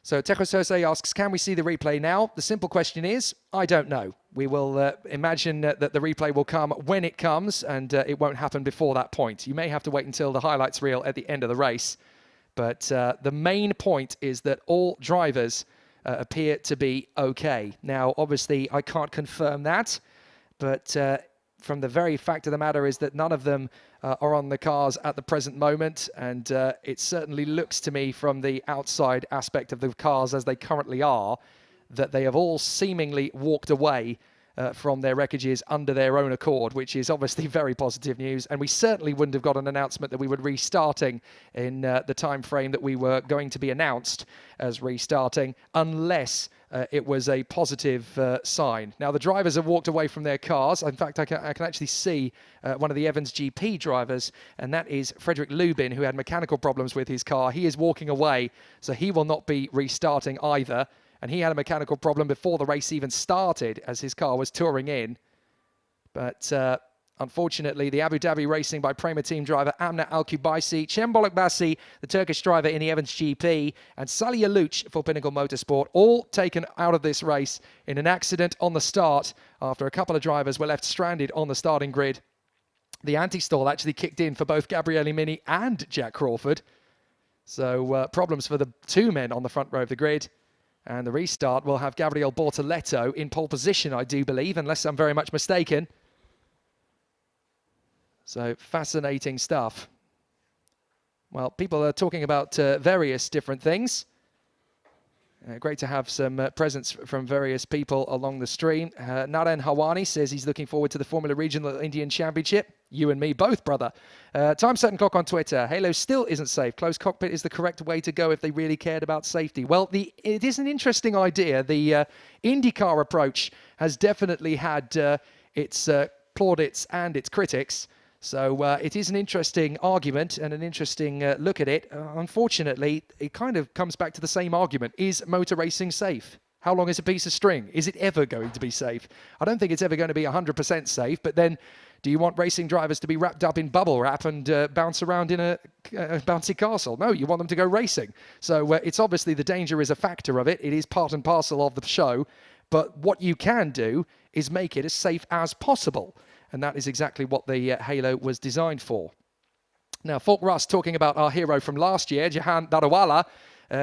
So Tekosose asks, can we see the replay now? The simple question is, I don't know. We will imagine that the replay will come when it comes, and it won't happen before that point. You may have to wait until the highlights reel at the end of the race. But the main point is that all drivers appear to be okay. Now, obviously, I can't confirm that, but from the very fact of the matter is that none of them are on the cars at the present moment, and it certainly looks to me from the outside aspect of the cars as they currently are that they have all seemingly walked away from their wreckages under their own accord, which is obviously very positive news. And we certainly wouldn't have got an announcement that we were restarting in the time frame that we were going to be announced as restarting, unless it was a positive sign. Now, the drivers have walked away from their cars. In fact, I can actually see one of the Evans GP drivers, and that is Frederick Lubin, who had mechanical problems with his car. He is walking away, so he will not be restarting either. And he had a mechanical problem before the race even started, as his car was touring in. But unfortunately, the Abu Dhabi Racing by PREMA team driver Amna Al-Kubaisi, Cembolok Bassi, the Turkish driver in the Evans GP, and Salih Alouch for Pinnacle Motorsport, all taken out of this race in an accident on the start after a couple of drivers were left stranded on the starting grid. The anti-stall actually kicked in for both Gabriele Mini and Jack Crawford. So problems for the two men on the front row of the grid. And the restart will have Gabriel Bortoletto in pole position, I do believe, unless I'm very much mistaken. So fascinating stuff. Well, people are talking about various different things. Great to have some presence from various people along the stream. Naren Hawani says he's looking forward to the Formula Regional Indian Championship. You and me both, brother. Time Certain Clock on Twitter. Halo still isn't safe. Closed cockpit is the correct way to go if they really cared about safety. Well, it is an interesting idea. The IndyCar approach has definitely had its plaudits and its critics. So it is an interesting argument and an interesting look at it. Unfortunately, it kind of comes back to the same argument. Is motor racing safe? How long is a piece of string? Is it ever going to be safe? I don't think it's ever going to be 100% safe, but then do you want racing drivers to be wrapped up in bubble wrap and bounce around in a bouncy castle? No, you want them to go racing. So it's obviously the danger is a factor of it. It is part and parcel of the show. But what you can do is make it as safe as possible. And that is exactly what the Halo was designed for. Now, Falk Russ talking about our hero from last year, Jahan Darawala,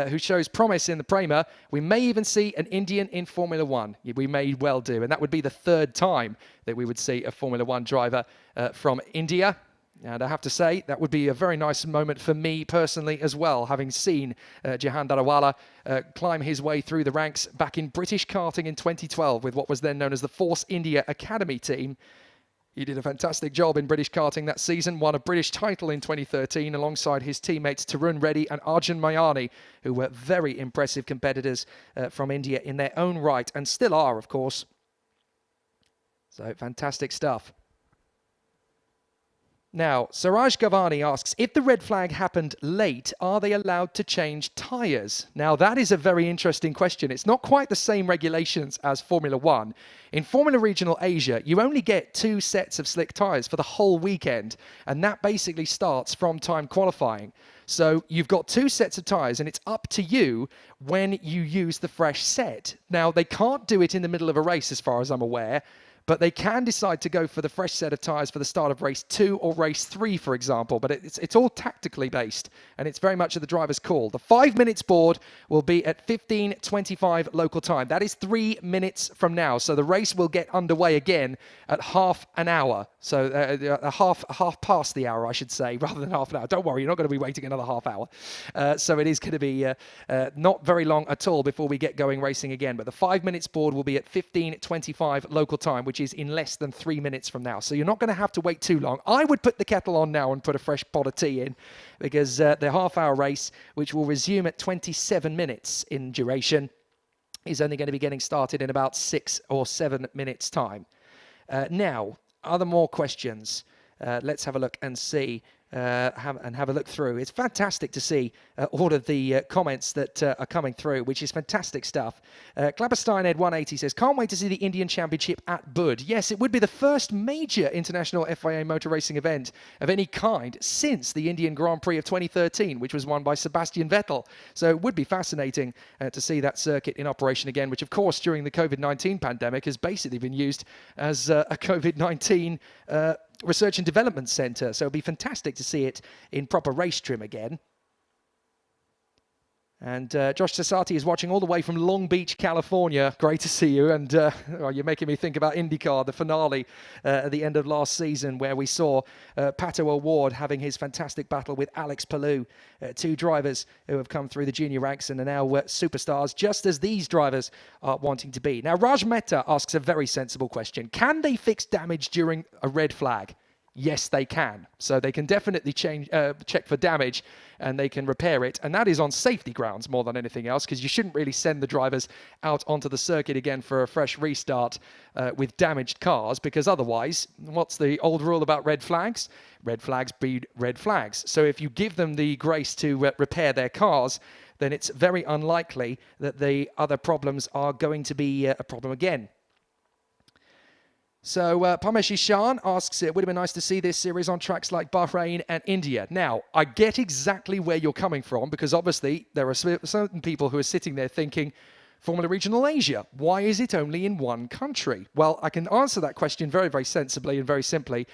who shows promise in the PREMA. We may even see an Indian in Formula One. We may well do. And that would be the third time that we would see a Formula One driver from India. And I have to say, that would be a very nice moment for me personally as well, having seen Jahan Darawala climb his way through the ranks back in British karting in 2012 with what was then known as the Force India Academy team. He did a fantastic job in British karting that season, won a British title in 2013 alongside his teammates Tarun Reddy and Arjun Mayani, who were very impressive competitors from India in their own right, and still are, of course. So, fantastic stuff. Now, Suraj Gavani asks, if the red flag happened late, are they allowed to change tyres? Now, that is a very interesting question. It's not quite the same regulations as Formula One. In Formula Regional Asia, you only get 2 sets of slick tyres for the whole weekend, and that basically starts from time qualifying. So you've got 2 sets of tyres, and it's up to you when you use the fresh set. Now, they can't do it in the middle of a race, as far as I'm aware, but they can decide to go for the fresh set of tyres for the start of race 2 or race 3, for example. But it's all tactically based, and it's very much at the driver's call. The 5 minutes board will be at 15:25 local time. That is 3 minutes from now. So the race will get underway again at half an hour. So half past the hour, I should say, rather than half an hour. Don't worry, you're not going to be waiting another half hour. So it is going to be not very long at all before we get going racing again. But the 5 minutes board will be at 15:25 local time, which is in less than 3 minutes from now. So you're not going to have to wait too long. I would put the kettle on now and put a fresh pot of tea in, because the half-hour race, which will resume at 27 minutes in duration, is only going to be getting started in about 6 or 7 minutes' time. Now, are there more questions? Let's have a look and see. Have a look through. It's fantastic to see all of the comments that are coming through, which is fantastic stuff. Clapperstein Ed 180 says, can't wait to see the Indian Championship at Bud. Yes, it would be the first major international FIA motor racing event of any kind since the Indian Grand Prix of 2013, which was won by Sebastian Vettel. So it would be fascinating to see that circuit in operation again, which of course during the COVID-19 pandemic has basically been used as a COVID-19 research and development centre. So it'll be fantastic to see it in proper race trim again. And Josh Sassati is watching all the way from Long Beach, California. Great to see you. And you're making me think about IndyCar, the finale at the end of last season, where we saw Pato O'Ward having his fantastic battle with Alex Palou, 2 drivers who have come through the junior ranks and are now superstars, just as these drivers are wanting to be. Now, Raj Mehta asks a very sensible question. Can they fix damage during a red flag? Yes, they can. So they can definitely check for damage, and they can repair it. And that is on safety grounds more than anything else, because you shouldn't really send the drivers out onto the circuit again for a fresh restart with damaged cars, because otherwise, what's the old rule about red flags? Red flags breed red flags. So if you give them the grace to repair their cars, then it's very unlikely that the other problems are going to be a problem again. So Parmeshi Shan asks, it would have been nice to see this series on tracks like Bahrain and India. Now, I get exactly where you're coming from, because obviously there are certain people who are sitting there thinking, Formula Regional Asia, why is it only in one country? Well, I can answer that question very, very sensibly and very simply.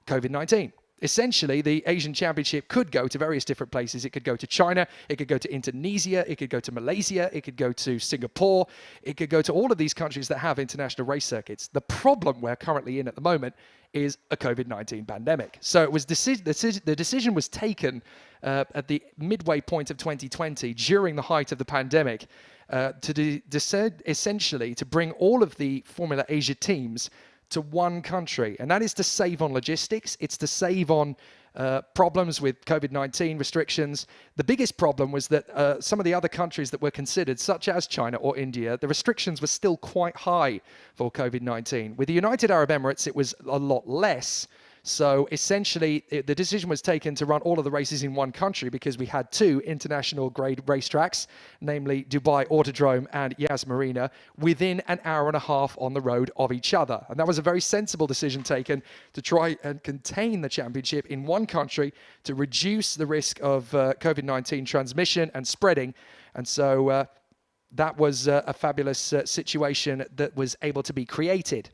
COVID-19. Essentially, the Asian Championship could go to various different places. It could go to China, it could go to Indonesia, it could go to Malaysia, it could go to Singapore, it could go to all of these countries that have international race circuits. The problem we're currently in at the moment is a COVID-19 pandemic. So it was the decision was taken at the midway point of 2020, during the height of the pandemic, to decide essentially to bring all of the Formula Asia teams to one country, and that is to save on logistics. It's to save on problems with COVID-19 restrictions. The biggest problem was that some of the other countries that were considered, such as China or India, the restrictions were still quite high for COVID-19. With the United Arab Emirates, it was a lot less. So essentially, the decision was taken to run all of the races in one country, because we had two international grade racetracks, namely Dubai Autodrome and Yas Marina, within an hour and a half on the road of each other. And that was a very sensible decision taken to try and contain the championship in one country to reduce the risk of COVID-19 transmission and spreading. And so that was a fabulous situation that was able to be created.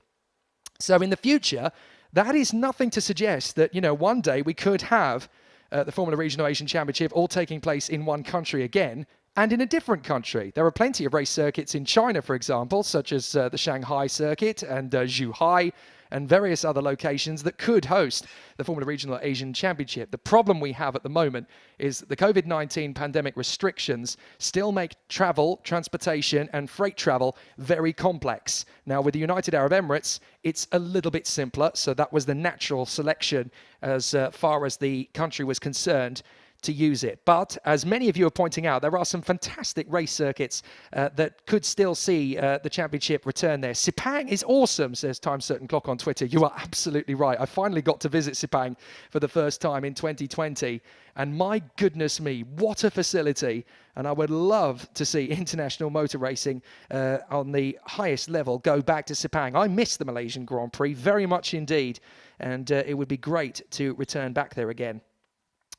So in the future, that is nothing to suggest that, one day we could have the Formula Regional Asian Championship all taking place in one country again, and in a different country. There are plenty of race circuits in China, for example, such as the Shanghai circuit and Zhuhai, and various other locations that could host the Formula Regional Asian Championship. The problem we have at the moment is the COVID-19 pandemic restrictions still make travel, transportation, and freight travel very complex. Now, with the United Arab Emirates, it's a little bit simpler, so that was the natural selection as far as the country was concerned to use it. But as many of you are pointing out, there are some fantastic race circuits that could still see the championship return there. Sepang is awesome, says Time Certain Clock on Twitter. You are absolutely right. I finally got to visit Sepang for the first time in 2020. And my goodness me, what a facility. And I would love to see international motor racing on the highest level go back to Sepang. I miss the Malaysian Grand Prix very much indeed. And it would be great to return back there again.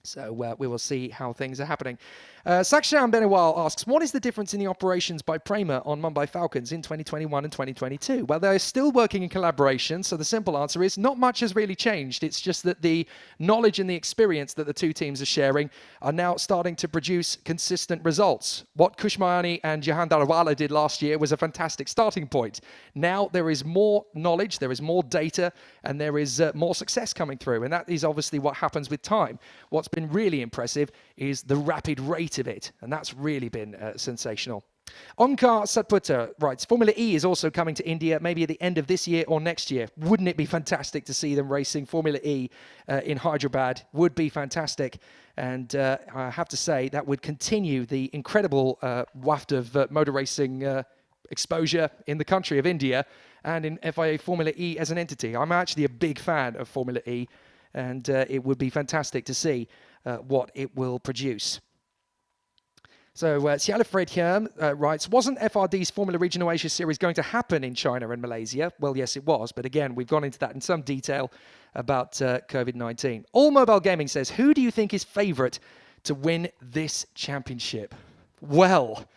So we will see how things are happening. Sakshan Benewal asks, what is the difference in the operations by PREMA on Mumbai Falcons in 2021 and 2022? Well, they're still working in collaboration, so the simple answer is not much has really changed. It's just that the knowledge and the experience that the two teams are sharing are now starting to produce consistent results. What Kushmayani and Jahan Darawala did last year was a fantastic starting point. Now there is more knowledge, there is more data, and there is more success coming through, and that is obviously what happens with time. What's been really impressive is the rapid rate of it, and that's really been sensational. Onkar Satputra writes, Formula E is also coming to India, maybe at the end of this year or next year. Wouldn't it be fantastic to see them racing Formula E in Hyderabad? Would be fantastic. And I have to say that would continue the incredible waft of motor racing exposure in the country of India and in FIA Formula E as an entity. I'm actually a big fan of Formula E, and it would be fantastic to see what it will produce. So Ciala Fredhjem writes, wasn't FRD's Formula Regional Asia Series going to happen in China and Malaysia? Well, yes, it was. But again, we've gone into that in some detail about COVID-19. All Mobile Gaming says, who do you think is favourite to win this championship? Well,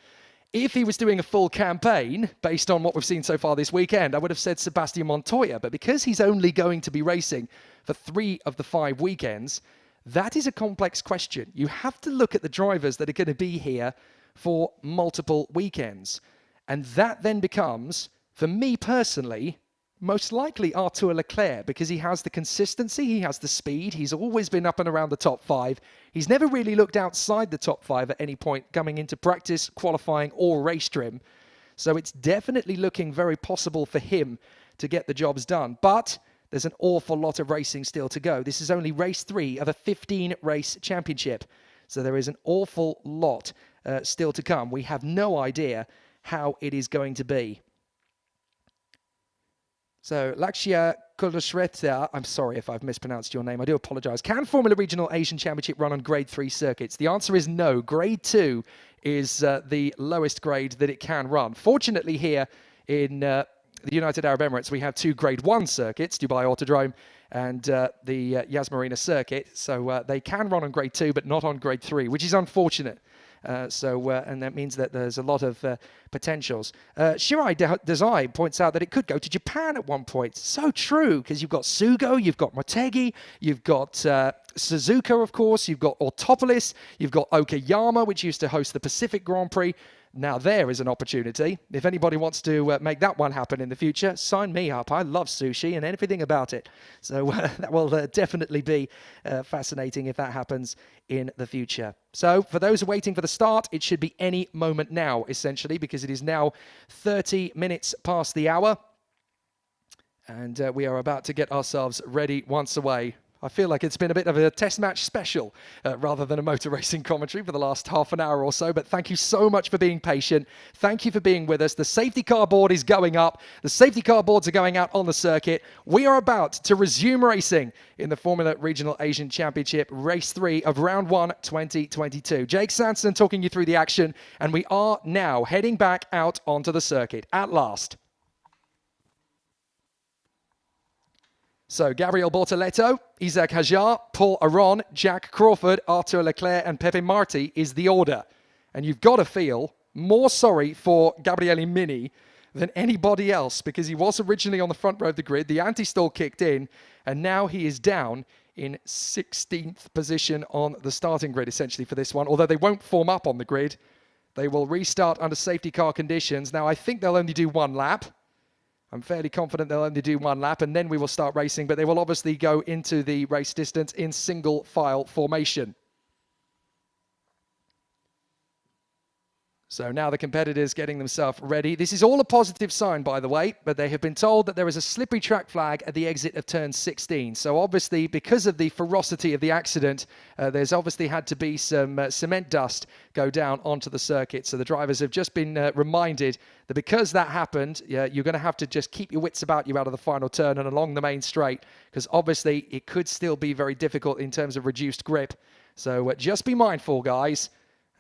if he was doing a full campaign, based on what we've seen so far this weekend, I would have said Sebastian Montoya. But because he's only going to be racing for 3 of the 5 weekends, that is a complex question. You have to look at the drivers that are going to be here for multiple weekends. And that then becomes, for me personally, most likely Arthur Leclerc, because he has the consistency, he has the speed, he's always been up and around the top 5. He's never really looked outside the top 5 at any point coming into practice, qualifying or race trim. So it's definitely looking very possible for him to get the jobs done. But there's an awful lot of racing still to go. This is only race 3 of a 15-race championship. So there is an awful lot still to come. We have no idea how it is going to be. So Lakshya Kulashretha, I'm sorry if I've mispronounced your name. I do apologize. Can Formula Regional Asian Championship run on grade 3 circuits? The answer is no. Grade 2 is the lowest grade that it can run. Fortunately here in the United Arab Emirates, we have 2 Grade 1 circuits, Dubai Autodrome and the Yas Marina circuit. So they can run on Grade 2, but not on Grade 3, which is unfortunate. And that means that there's a lot of potentials. Shirai Desai points out that it could go to Japan at one point. So true, because you've got Sugo, you've got Motegi, you've got Suzuka, of course, you've got Autopolis, you've got Okayama, which used to host the Pacific Grand Prix. Now there is an opportunity. If anybody wants to make that one happen in the future, sign me up. I love sushi and everything about it. So that will definitely be fascinating if that happens in the future. So for those waiting for the start, it should be any moment now, essentially, because it is now 30 minutes past the hour. And we are about to get ourselves ready once away. I feel like it's been a bit of a test match special rather than a motor racing commentary for the last half an hour or so. But thank you so much for being patient. Thank you for being with us. The safety car board is going up. The safety car boards are going out on the circuit. We are about to resume racing in the Formula Regional Asian Championship, Race 3 of Round 1, 2022. Jake Sanson talking you through the action. And we are now heading back out onto the circuit at last. So, Gabriel Bortoleto, Isaac Hajar, Paul Aron, Jack Crawford, Arthur Leclerc and Pepe Marti is the order. And you've got to feel more sorry for Gabriele Mini than anybody else because he was originally on the front row of the grid. The anti-stall kicked in and now he is down in 16th position on the starting grid essentially for this one. Although they won't form up on the grid. They will restart under safety car conditions. Now, I think they'll only do 1 lap. I'm fairly confident they'll only do 1 lap and then we will start racing, but they will obviously go into the race distance in single file formation. So now the competitors getting themselves ready. This is all a positive sign, by the way, but they have been told that there is a slippery track flag at the exit of turn 16. So obviously, because of the ferocity of the accident, there's obviously had to be some cement dust go down onto the circuit. So the drivers have just been reminded that because that happened, you're going to have to just keep your wits about you out of the final turn and along the main straight, because obviously it could still be very difficult in terms of reduced grip. So just be mindful, guys.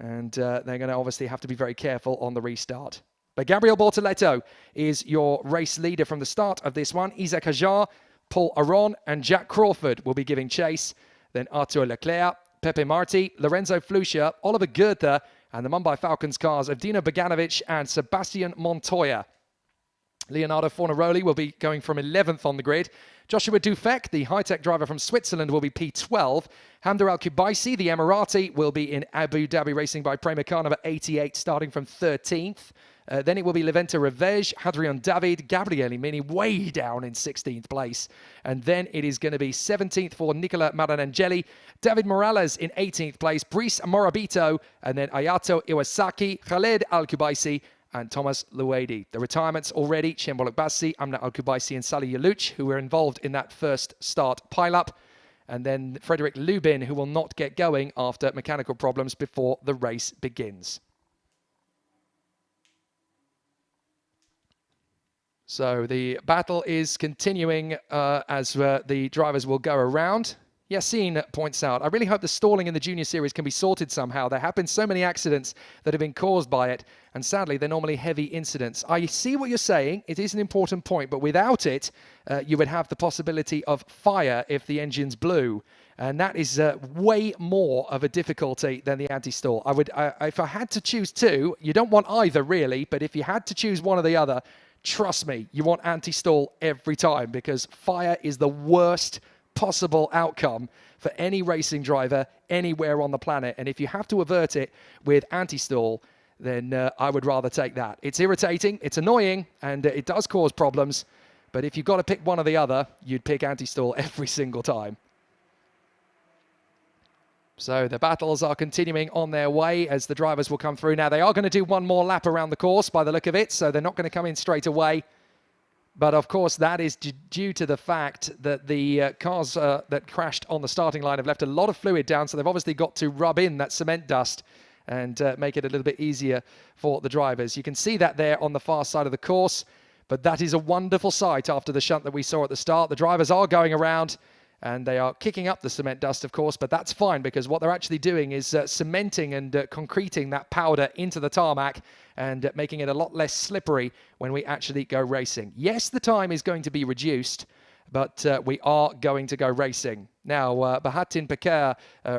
And they're going to obviously have to be very careful on the restart. But Gabriel Bortoleto is your race leader from the start of this one. Isaac Hajar, Paul Aron and Jack Crawford will be giving chase. Then Arthur Leclerc, Pepe Marti, Lorenzo Flusha, Oliver Goethe and the Mumbai Falcons cars of Dino Beganovic and Sebastian Montoya. Leonardo Fornaroli will be going from 11th on the grid. Joshua Dufek, the high-tech driver from Switzerland, will be P12. Hamder Al-Kubaisi, the Emirati, will be in Abu Dhabi racing by PREMA Car number 88, starting from 13th. Then it will be Leventa Revej, Hadrian David, Gabriele Mini, way down in 16th place. And then it is going to be 17th for Nicola Maranangeli, David Morales in 18th place, Brice Morabito, and then Ayato Iwasaki, Khaled Al-Kubaisi, and Thomas Luedi. The retirements already, Chembolok Bassi, Amna Al-Kubaisi and Salih Yalouch, who were involved in that first start pile-up. And then Frederick Lubin, who will not get going after mechanical problems before the race begins. So the battle is continuing as the drivers will go around. Yassine points out, I really hope the stalling in the Junior Series can be sorted somehow. There have been so many accidents that have been caused by it, and sadly, they're normally heavy incidents. I see what you're saying. It is an important point, but without it, you would have the possibility of fire if the engines blew, and that is way more of a difficulty than the anti-stall. If I had to choose two, you don't want either really, but if you had to choose one or the other, trust me, you want anti-stall every time, because fire is the worst possible outcome for any racing driver anywhere on the planet. And if you have to avert it with anti-stall, then I would rather take that. It's irritating, it's annoying, and it does cause problems. But if you've got to pick one or the other, you'd pick anti-stall every single time. So the battles are continuing on their way as the drivers will come through. Now, they are going to do one more lap around the course by the look of it, so they're not going to come in straight away. But of course, that is due to the fact that the cars that crashed on the starting line have left a lot of fluid down. So they've obviously got to rub in that cement dust and make it a little bit easier for the drivers. You can see that there on the far side of the course. But that is a wonderful sight after the shunt that we saw at the start. The drivers are going around And they are kicking up the cement dust, of course, but that's fine because what they're actually doing is cementing and concreting that powder into the tarmac and making it a lot less slippery when we actually go racing. Yes, the time is going to be reduced, but we are going to go racing. Now, Bahatin Peker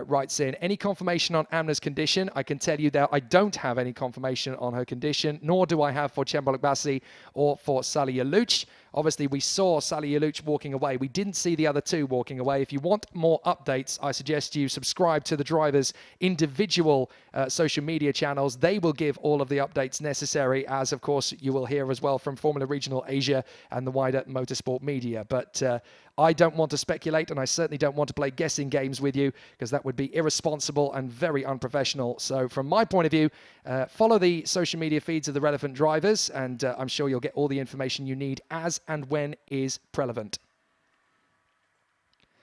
writes in, any confirmation on Amna's condition? I can tell you that I don't have any confirmation on her condition, nor do I have for Cembalik Bassi or for Salih Yalouch. Obviously, we saw Salih Yalouch walking away. We didn't see the other two walking away. If you want more updates, I suggest you subscribe to the drivers' individual social media channels. They will give all of the updates necessary, as, of course, you will hear as well from Formula Regional Asia and the wider motorsport media. But I don't want to speculate, and I certainly don't want to play guessing games with you because that would be irresponsible and very unprofessional. So from my point of view, follow the social media feeds of the relevant drivers, and I'm sure you'll get all the information you need as and when is relevant.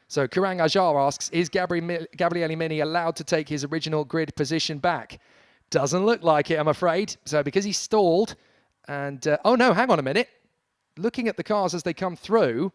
So Kurang Ajar asks, is Gabriele Mini allowed to take his original grid position back? Doesn't look like it, I'm afraid. So because he stalled and... oh no, hang on a minute. Looking at the cars as they come through,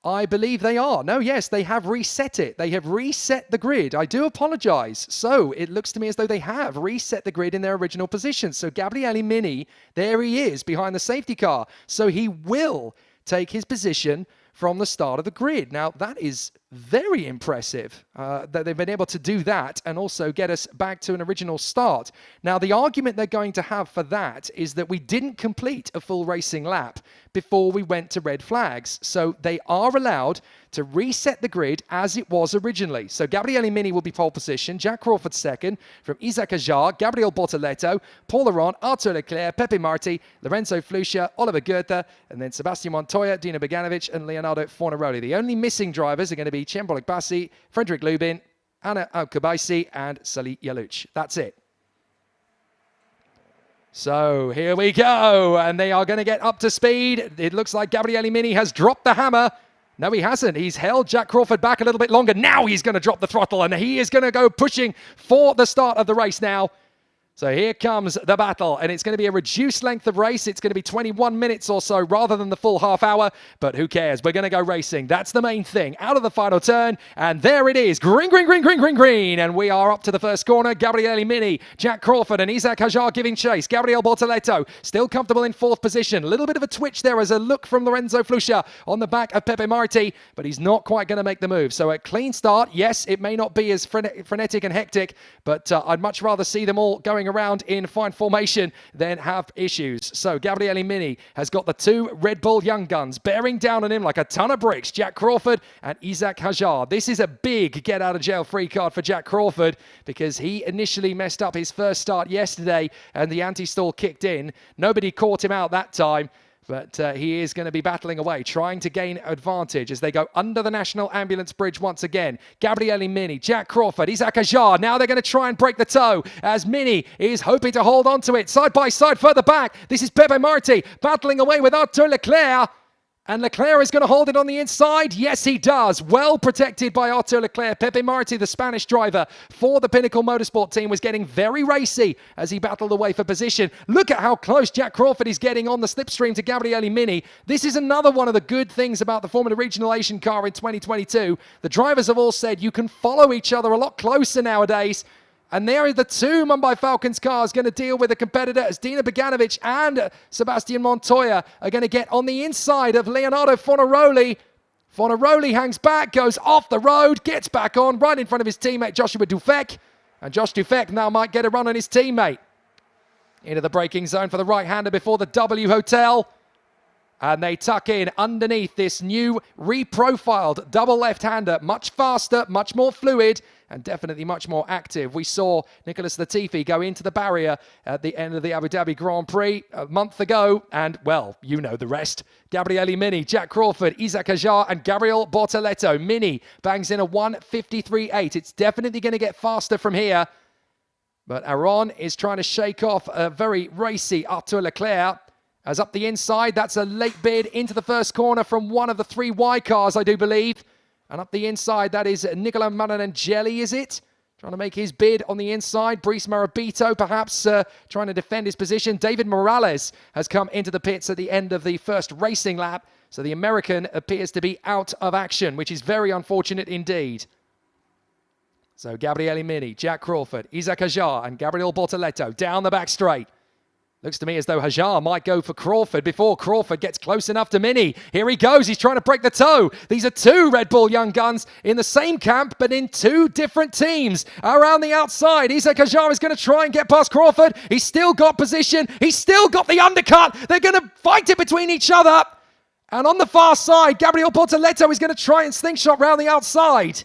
I believe they are. No, yes, they have reset it. They have reset the grid. I do apologize. So it looks to me as though they have reset the grid in their original position. So Gabriele Mini, there he is behind the safety car. So he will take his position from the start of the grid. Now, that is very impressive that they've been able to do that and also get us back to an original start. Now, the argument they're going to have for that is that we didn't complete a full racing lap before we went to red flags. So they are allowed to reset the grid as it was originally. So Gabriele Mini will be pole position, Jack Crawford second, from Isaac Ajar, Gabriel Bortoleto, Paul Laurent, Arthur Leclerc, Pepe Marti, Lorenzo Flusha, Oliver Goethe, and then Sebastian Montoya, Dino Beganovic, and Leonardo Fornaroli. The only missing drivers are going to be Cembalik Bassi, Frederick Lubin, Anna Al-Kubaisi, and Salih Yalouch. That's it. So here we go, and they are going to get up to speed. It looks like Gabriele Mini has dropped the hammer. No, he hasn't. He's held Jack Crawford back a little bit longer. Now he's going to drop the throttle, and he is going to go pushing for the start of the race now. So here comes the battle, and it's going to be a reduced length of race. It's going to be 21 minutes or so rather than the full half hour, but who cares? We're going to go racing. That's the main thing. Out of the final turn, and there it is. Green, green, green, green, green, green. And we are up to the first corner. Gabriele Mini, Jack Crawford, and Isaac Hajar giving chase. Gabriel Bortoleto still comfortable in fourth position. A little bit of a twitch there as a look from Lorenzo Flusha on the back of Pepe Marti, but he's not quite going to make the move. So a clean start. Yes, it may not be as frenetic and hectic, but I'd much rather see them all going around in fine formation than have issues. So Gabriele Mini has got the two Red Bull young guns bearing down on him like a ton of bricks. Jack Crawford and Isaac Hajar. This is a big get out of jail free card for Jack Crawford because he initially messed up his first start yesterday and the anti-stall kicked in. Nobody caught him out that time. But he is going to be battling away, trying to gain advantage as they go under the National Ambulance Bridge once again. Gabriele Mini, Jack Crawford, Isaac Hajar. Now they're going to try and break the toe as Mini is hoping to hold on to it. Side by side, further back. This is Pepe Marti battling away with Arthur Leclerc. And Leclerc is going to hold it on the inside. Yes, he does. Well protected by Arthur Leclerc. Pepe Marti, the Spanish driver for the Pinnacle Motorsport team, was getting very racy as he battled away for position. Look at how close Jack Crawford is getting on the slipstream to Gabriele Mini. This is another one of the good things about the Formula Regional Asian car in 2022. The drivers have all said you can follow each other a lot closer nowadays. And there are the two Mumbai Falcons cars going to deal with a competitor as Dino Beganovic and Sebastian Montoya are going to get on the inside of Leonardo Fornaroli. Fornaroli hangs back, goes off the road, gets back on right in front of his teammate Joshua Dufek. And Josh Dufek now might get a run on his teammate. Into the braking zone for the right-hander before the W Hotel. And they tuck in underneath this new reprofiled double left-hander. Much faster, much more fluid, and definitely much more active. We saw Nicholas Latifi go into the barrier at the end of the Abu Dhabi Grand Prix a month ago. And, well, you know the rest. Gabriele Mini, Jack Crawford, Isaac Hajar, and Gabriel Bortoleto. Mini bangs in a 1:53.8. It's definitely going to get faster from here. But Aron is trying to shake off a very racy Arthur Leclerc. As up the inside, that's a late bid into the first corner from one of the three Y cars, I do believe. And up the inside, that is Nicola Maranangeli, is it? Trying to make his bid on the inside. Brice Marabito, perhaps trying to defend his position. David Morales has come into the pits at the end of the first racing lap. So the American appears to be out of action, which is very unfortunate indeed. So Gabriele Mini, Jack Crawford, Isaac Hajar and Gabriel Bortoleto down the back straight. Looks to me as though Hajar might go for Crawford before Crawford gets close enough to Mini. Here he goes. He's trying to break the toe. These are two Red Bull young guns in the same camp, but in two different teams. Around the outside, Isaac Hajar is going to try and get past Crawford. He's still got position. He's still got the undercut. They're going to fight it between each other. And on the far side, Gabriel Bortoleto is going to try and slingshot round the outside.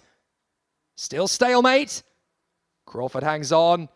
Still stalemate. Crawford hangs on.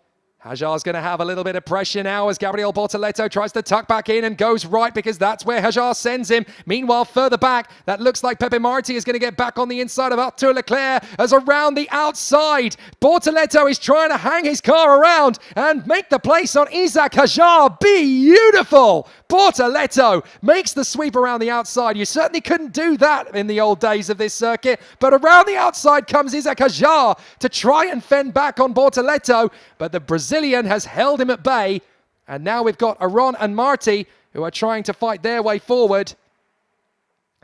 Hajar's going to have a little bit of pressure now as Gabriel Bortoleto tries to tuck back in and goes right because that's where Hajar sends him. Meanwhile, further back, that looks like Pepe Marti is going to get back on the inside of Arthur Leclerc as around the outside. Bortoleto is trying to hang his car around and make the place on Isaac Hajar. Beautiful! Bortoleto makes the sweep around the outside. You certainly couldn't do that in the old days of this circuit, but around the outside comes Isaac Hajar to try and fend back on Bortoleto, but the Brazilian has held him at bay, and now we've got Aron and Marti who are trying to fight their way forward.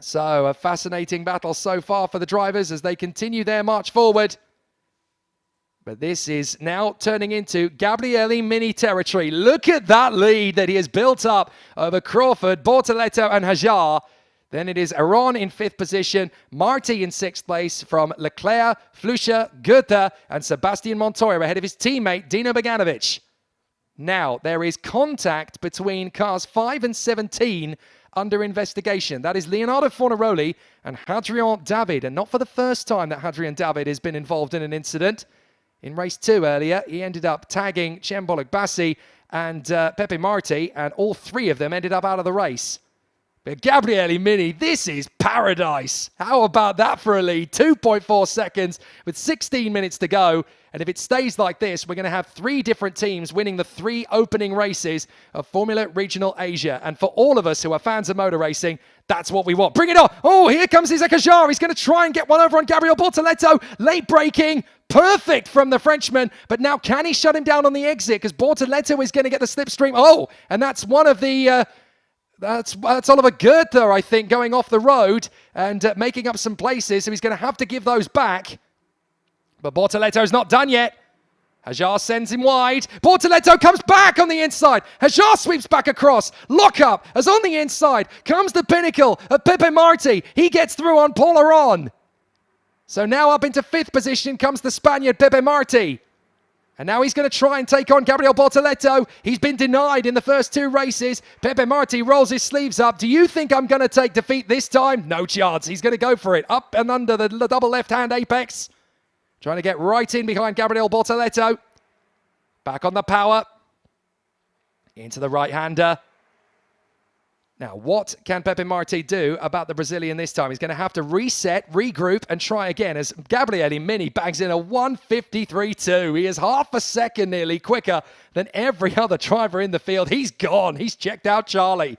So a fascinating battle so far for the drivers as they continue their march forward. But this is now turning into Gabriele Mini territory. Look at that lead that he has built up over Crawford, Bortoleto and Hajar. Then it is Aron in 5th position, Marti in 6th place from Leclerc, Flusha, Goethe and Sebastian Montoya ahead of his teammate Dino Beganovic. Now, there is contact between cars 5 and 17 under investigation. That is Leonardo Fornaroli and Hadrien David. And not for the first time that Hadrien David has been involved in an incident. In race 2 earlier, he ended up tagging Ciambolok Bassi and Pepe Marti, and all three of them ended up out of the race. But Gabriele Mini, this is paradise. How about that for a lead? 2.4 seconds with 16 minutes to go. And if it stays like this, we're going to have 3 different teams winning the 3 opening races of Formula Regional Asia. And for all of us who are fans of motor racing, that's what we want. Bring it on. Oh, here comes Isaac Hajar. He's going to try and get one over on Gabriel Bortoleto. Late braking. Perfect from the Frenchman. But now can he shut him down on the exit? Because Bortoleto is going to get the slipstream. Oh, and that's one of the... That's Oliver Goethe, I think, going off the road and making up some places. So he's going to have to give those back. But Bortoleto's not done yet. Hajar sends him wide. Bortoleto comes back on the inside. Hajar sweeps back across. Lockup as on the inside comes the pinnacle of Pepe Marti. He gets through on Paul Aron. So now up into 5th position comes the Spaniard Pepe Marti. And now he's going to try and take on Gabriel Bortoleto. He's been denied in the first 2 races. Pepe Marti rolls his sleeves up. Do you think I'm going to take defeat this time? No chance. He's going to go for it. Up and under the double left-hand apex. Trying to get right in behind Gabriel Bortoleto. Back on the power. Into the right-hander. Now, what can Pepe Marti do about the Brazilian this time? He's going to have to reset, regroup, and try again as Gabriele Mini bags in a 1:53.2. He is half a second nearly quicker than every other driver in the field. He's gone. He's checked out Charlie.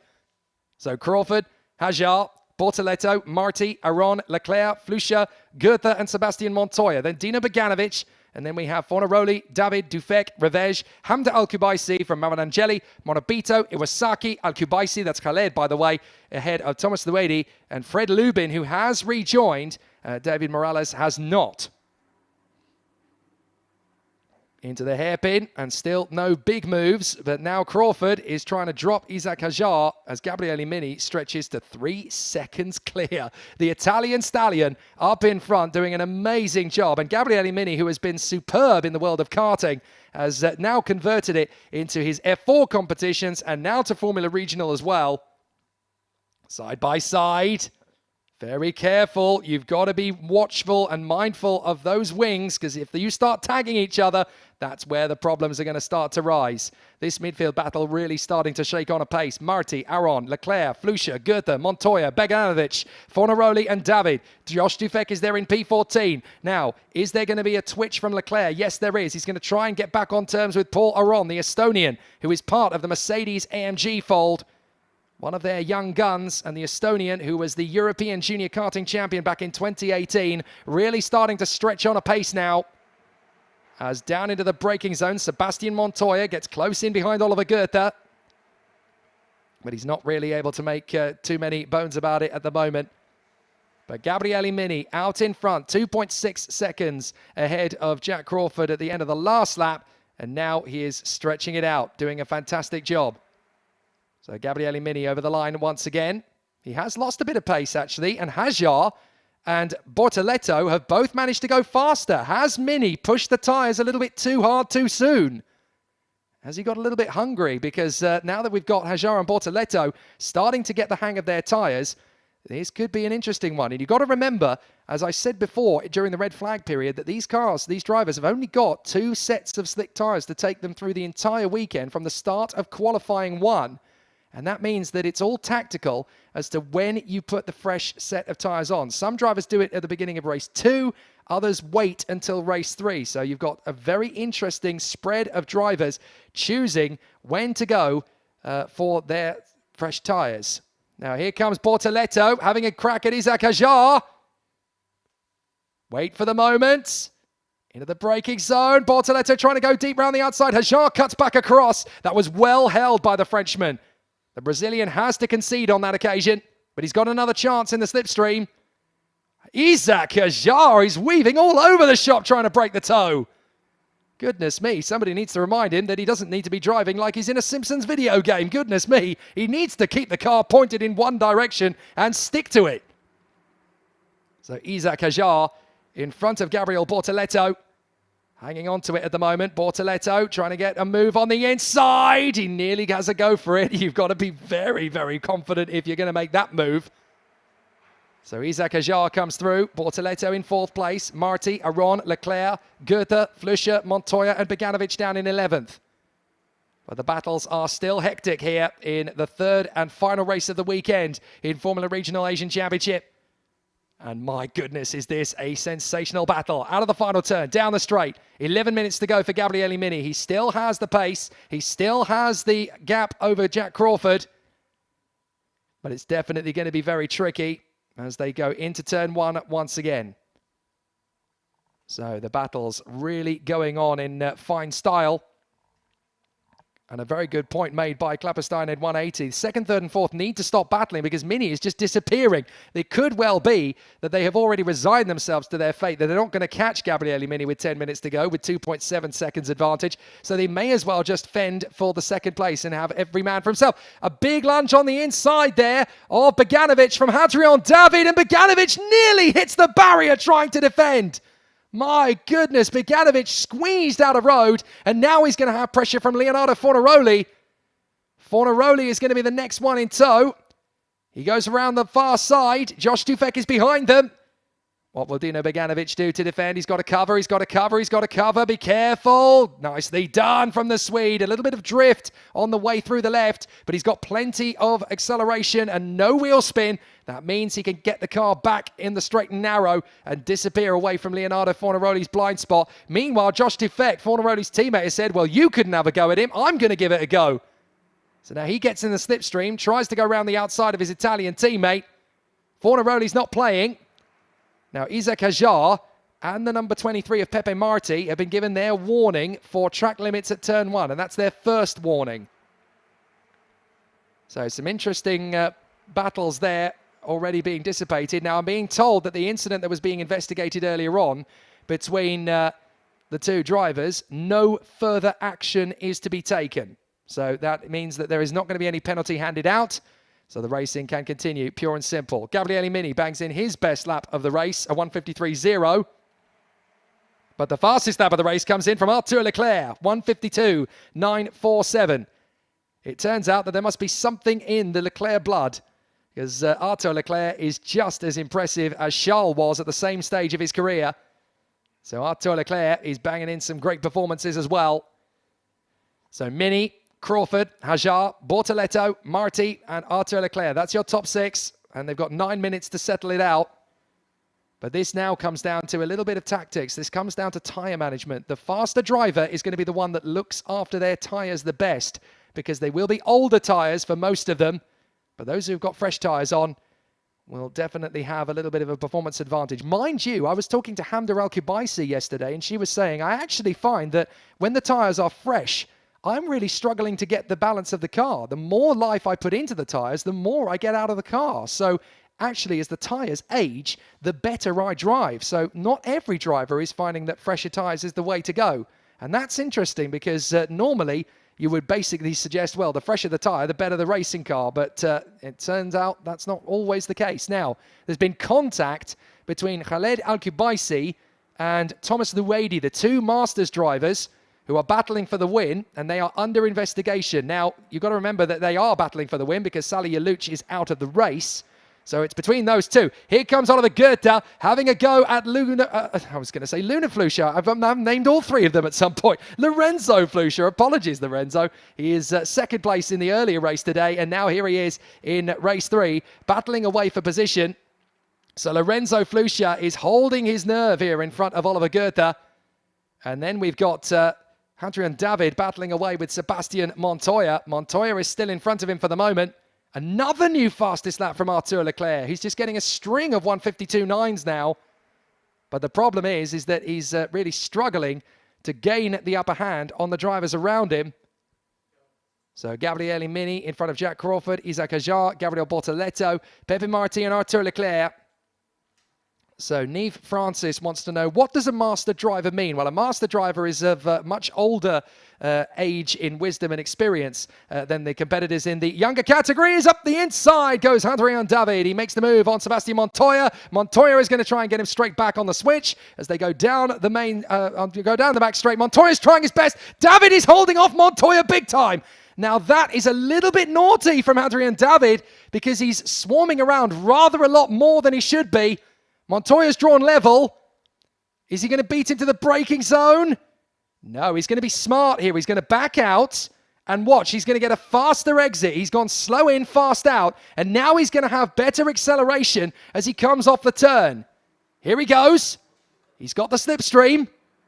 So Crawford, Hajar, Bortoleto, Marti, Aron, Leclerc, Flusha, Goethe, and Sebastian Montoya. Then Dino Beganovic. And then we have Fornaroli, David, Dufek, Revej, Hamda Al-Kubaisi from Maranangeli, Morabito, Iwasaki, Al-Kubaisi, that's Khaled, by the way, ahead of Thomas Luedi and Fred Lubin, who has rejoined. David Morales has not. Into the hairpin, and still no big moves, but now Crawford is trying to drop Isaac Hajar as Gabriele Mini stretches to 3 seconds clear. The Italian stallion up in front doing an amazing job, and Gabriele Mini, who has been superb in the world of karting, has now converted it into his F4 competitions and now to Formula Regional as well. Side by side. Very careful. You've got to be watchful and mindful of those wings, because if you start tagging each other, that's where the problems are going to start to rise. This midfield battle really starting to shake on a pace. Marti, Aron, Leclerc, Flusha, Goethe, Montoya, Beganovic, Fornaroli and David. Josh Dufek is there in P14. Now, is there going to be a twitch from Leclerc? Yes, there is. He's going to try and get back on terms with Paul Aron, the Estonian, who is part of the Mercedes AMG fold. One of their young guns, and the Estonian, who was the European Junior Karting Champion back in 2018, really starting to stretch on a pace now. As down into the braking zone, Sebastian Montoya gets close in behind Oliver Goethe. but he's not really able to make too many bones about it at the moment. But Gabriele Mini out in front, 2.6 seconds ahead of Jack Crawford at the end of the last lap. And now he is stretching it out, doing a fantastic job. So Gabriele Mini over the line once again. He has lost a bit of pace, actually. And Hajar and Bortoleto have both managed to go faster. Has Mini pushed the tyres a little bit too hard too soon? Has he got a little bit hungry? Because now that we've got Hajar and Bortoleto starting to get the hang of their tyres, this could be an interesting one. And you've got to remember, as I said before during the red flag period, that these drivers have only got 2 sets of slick tyres to take them through the entire weekend from the start of qualifying 1. And that means that it's all tactical as to when you put the fresh set of tyres on. Some drivers do it at the beginning of race 2, others wait until race 3. So you've got a very interesting spread of drivers choosing when to go for their fresh tyres. Now here comes Bortoleto having a crack at Isaac Hajar. Wait for the moment. Into the braking zone. Bortoleto trying to go deep round the outside. Hajar cuts back across. That was well held by the Frenchman. The Brazilian has to concede on that occasion, but he's got another chance in the slipstream. Isaac Hajar is weaving all over the shop trying to break the toe. Goodness me, somebody needs to remind him that he doesn't need to be driving like he's in a Simpsons video game. Goodness me, he needs to keep the car pointed in one direction and stick to it. So Isaac Hajar in front of Gabriel Bortoleto. Hanging on to it at the moment. Bortoleto trying to get a move on the inside. He nearly has a go for it. You've got to be very, very confident if you're going to make that move. So Isaac Hajar comes through. Bortoleto in 4th place. Marti, Aron, Leclerc, Goethe, Flusher, Montoya and Beganovic down in 11th. But the battles are still hectic here in the 3rd and final race of the weekend in Formula Regional Asian Championship. And my goodness, is this a sensational battle. Out of the final turn, down the straight. 11 minutes to go for Gabriele Mini. He still has the pace. He still has the gap over Jack Crawford. But it's definitely going to be very tricky as they go into turn 1 once again. So the battle's really going on in fine style. And a very good point made by Klapperstein at 180. 2nd, 3rd and 4th need to stop battling because Mini is just disappearing. It could well be that they have already resigned themselves to their fate, that they're not going to catch Gabriele Mini with 10 minutes to go with 2.7 seconds advantage. So they may as well just fend for the 2nd place and have every man for himself. A big lunge on the inside there of Beganovic from Hadrian David, and Beganovic nearly hits the barrier trying to defend. My goodness, Beganovic squeezed out of road, and now he's going to have pressure from Leonardo Fornaroli. Fornaroli is going to be the next one in tow. He goes around the far side. Josh Dufek is behind them. What will Dino Beganovic do to defend? He's got to cover, he's got to cover, he's got to cover. Be careful. Nicely done from the Swede. A little bit of drift on the way through the left, but he's got plenty of acceleration and no wheel spin. That means he can get the car back in the straight and narrow and disappear away from Leonardo Fornaroli's blind spot. Meanwhile, Josh Dufek, Fornaroli's teammate, has said, well, you couldn't have a go at him. I'm going to give it a go. So now he gets in the slipstream, tries to go around the outside of his Italian teammate. Fornaroli's not playing. Now, Isaac Hajar and the number 23 of Pepe Marti have been given their warning for track limits at turn 1, and that's their first warning. So some interesting battles there already being dissipated. Now, I'm being told that the incident that was being investigated earlier on between the 2 drivers, no further action is to be taken. So that means that there is not going to be any penalty handed out. So the racing can continue, pure and simple. Gabriele Mini bangs in his best lap of the race, a 1:53.0. But the fastest lap of the race comes in from Arthur Leclerc, 1:52.947. It turns out that there must be something in the Leclerc blood, because Arthur Leclerc is just as impressive as Charles was at the same stage of his career. So Arthur Leclerc is banging in some great performances as well. So Mini, Crawford, Hajar, Bortoleto, Marti, and Arthur Leclerc. That's your top 6, and they've got 9 minutes to settle it out. But this now comes down to a little bit of tactics. This comes down to tyre management. The faster driver is going to be the one that looks after their tyres the best, because they will be older tyres for most of them. But those who've got fresh tyres on will definitely have a little bit of a performance advantage. Mind you, I was talking to Hamda Al-Kubaisi yesterday, and she was saying, I actually find that when the tyres are fresh, I'm really struggling to get the balance of the car. The more life I put into the tyres, the more I get out of the car. So actually, as the tyres age, the better I drive. So not every driver is finding that fresher tyres is the way to go. And that's interesting because normally you would basically suggest, well, the fresher the tyre, the better the racing car. But it turns out that's not always the case. Now, there's been contact between Khaled Al-Kubaisi and Thomas Luedi, the two Masters drivers who are battling for the win, and they are under investigation. Now, you've got to remember that they are battling for the win because Salih Yalouch is out of the race. So it's between those two. Here comes Oliver Goethe having a go at Luna Flusha. I've named all three of them at some point. Lorenzo Flusha. Apologies, Lorenzo. He is second place in the earlier race today, and now here he is in race 3, battling away for position. So Lorenzo Flusha is holding his nerve here in front of Oliver Goethe. And then we've got Hadrian David battling away with Sebastian Montoya. Montoya is still in front of him for the moment. Another new fastest lap from Arthur Leclerc. He's just getting a string of 152.9s now. But the problem is that he's really struggling to gain the upper hand on the drivers around him. So Gabriele Mini in front of Jack Crawford, Isaac Hajar, Gabriel Bortoleto, Pepe Marti and Arthur Leclerc. So Neve Francis wants to know, what does a master driver mean? Well, a master driver is of much older age in wisdom and experience than the competitors in the younger categories. Up the inside goes Hadrian David. He makes the move on Sebastian Montoya. Montoya is going to try and get him straight back on the switch as they go down the the back straight. Montoya's trying his best. David is holding off Montoya big time. Now that is a little bit naughty from Hadrian David because he's swarming around rather a lot more than he should be. Montoya's drawn level. Is he going to beat into the braking zone? No, he's going to be smart here. He's going to back out and watch. He's going to get a faster exit. He's gone slow in, fast out. And now he's going to have better acceleration as he comes off the turn. Here he goes. He's got the slipstream.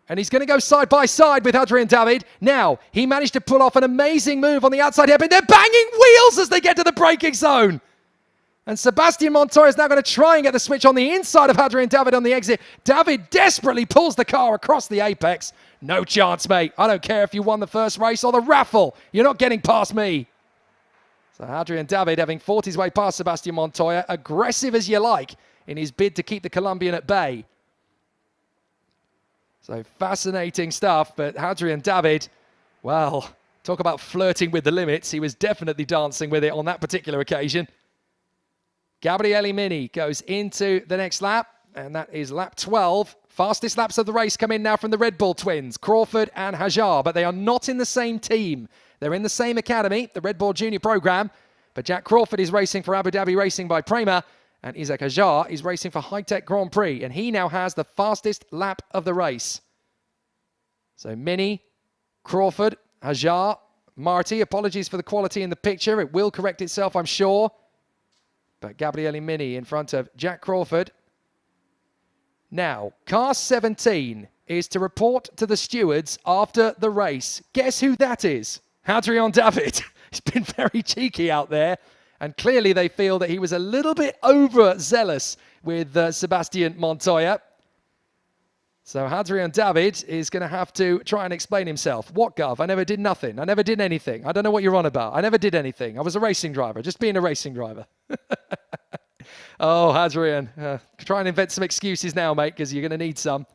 And he's going to go side by side with Hadrian David. Now, he managed to pull off an amazing move on the outside hairpin. They're banging wheels as they get to the braking zone. And Sebastian Montoya is now going to try and get the switch on the inside of Hadrian David on the exit. David desperately pulls the car across the apex. No chance, mate. I don't care if you won the first race or the raffle. You're not getting past me. So Hadrian David, having fought his way past Sebastian Montoya, aggressive as you like in his bid to keep the Colombian at bay. So fascinating stuff, but Hadrian David, well, talk about flirting with the limits. He was definitely dancing with it on that particular occasion. Gabriele Mini goes into the next lap, and that is lap 12. Fastest laps of the race come in now from the Red Bull twins, Crawford and Hajar, but they are not in the same team. They're in the same academy, the Red Bull Junior program, but Jack Crawford is racing for Abu Dhabi Racing by PREMA, and Isaac Hajar is racing for High Tech Grand Prix, and he now has the fastest lap of the race. So Mini, Crawford, Hajar, Marti, apologies for the quality in the picture. It will correct itself, I'm sure. But Gabriele Mini in front of Jack Crawford. Now, car 17 is to report to the stewards after the race. Guess who that is? Hadrian David. He's been very cheeky out there. And clearly they feel that he was a little bit overzealous with Sebastian Montoya. So Hadrian David is going to have to try and explain himself. What, Gov? I never did nothing. I never did anything. I don't know what you're on about. I never did anything. I was a racing driver, just being a racing driver. Oh, Hadrian. Try and invent some excuses now, mate, because you're going to need some.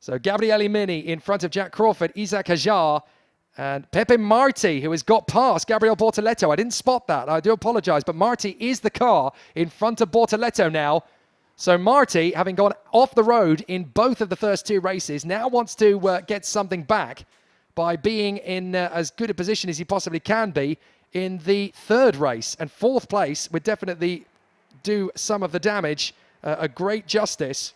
So Gabriele Mini in front of Jack Crawford, Isaac Hajar, and Pepe Marti, who has got past Gabriel Bortoleto. I didn't spot that. I do apologize, but Marti is the car in front of Bortoleto now. So Marti, having gone off the road in both of the first two races, now wants to get something back by being in as good a position as he possibly can be in the third race. And fourth place would definitely do some of the damage, a great justice.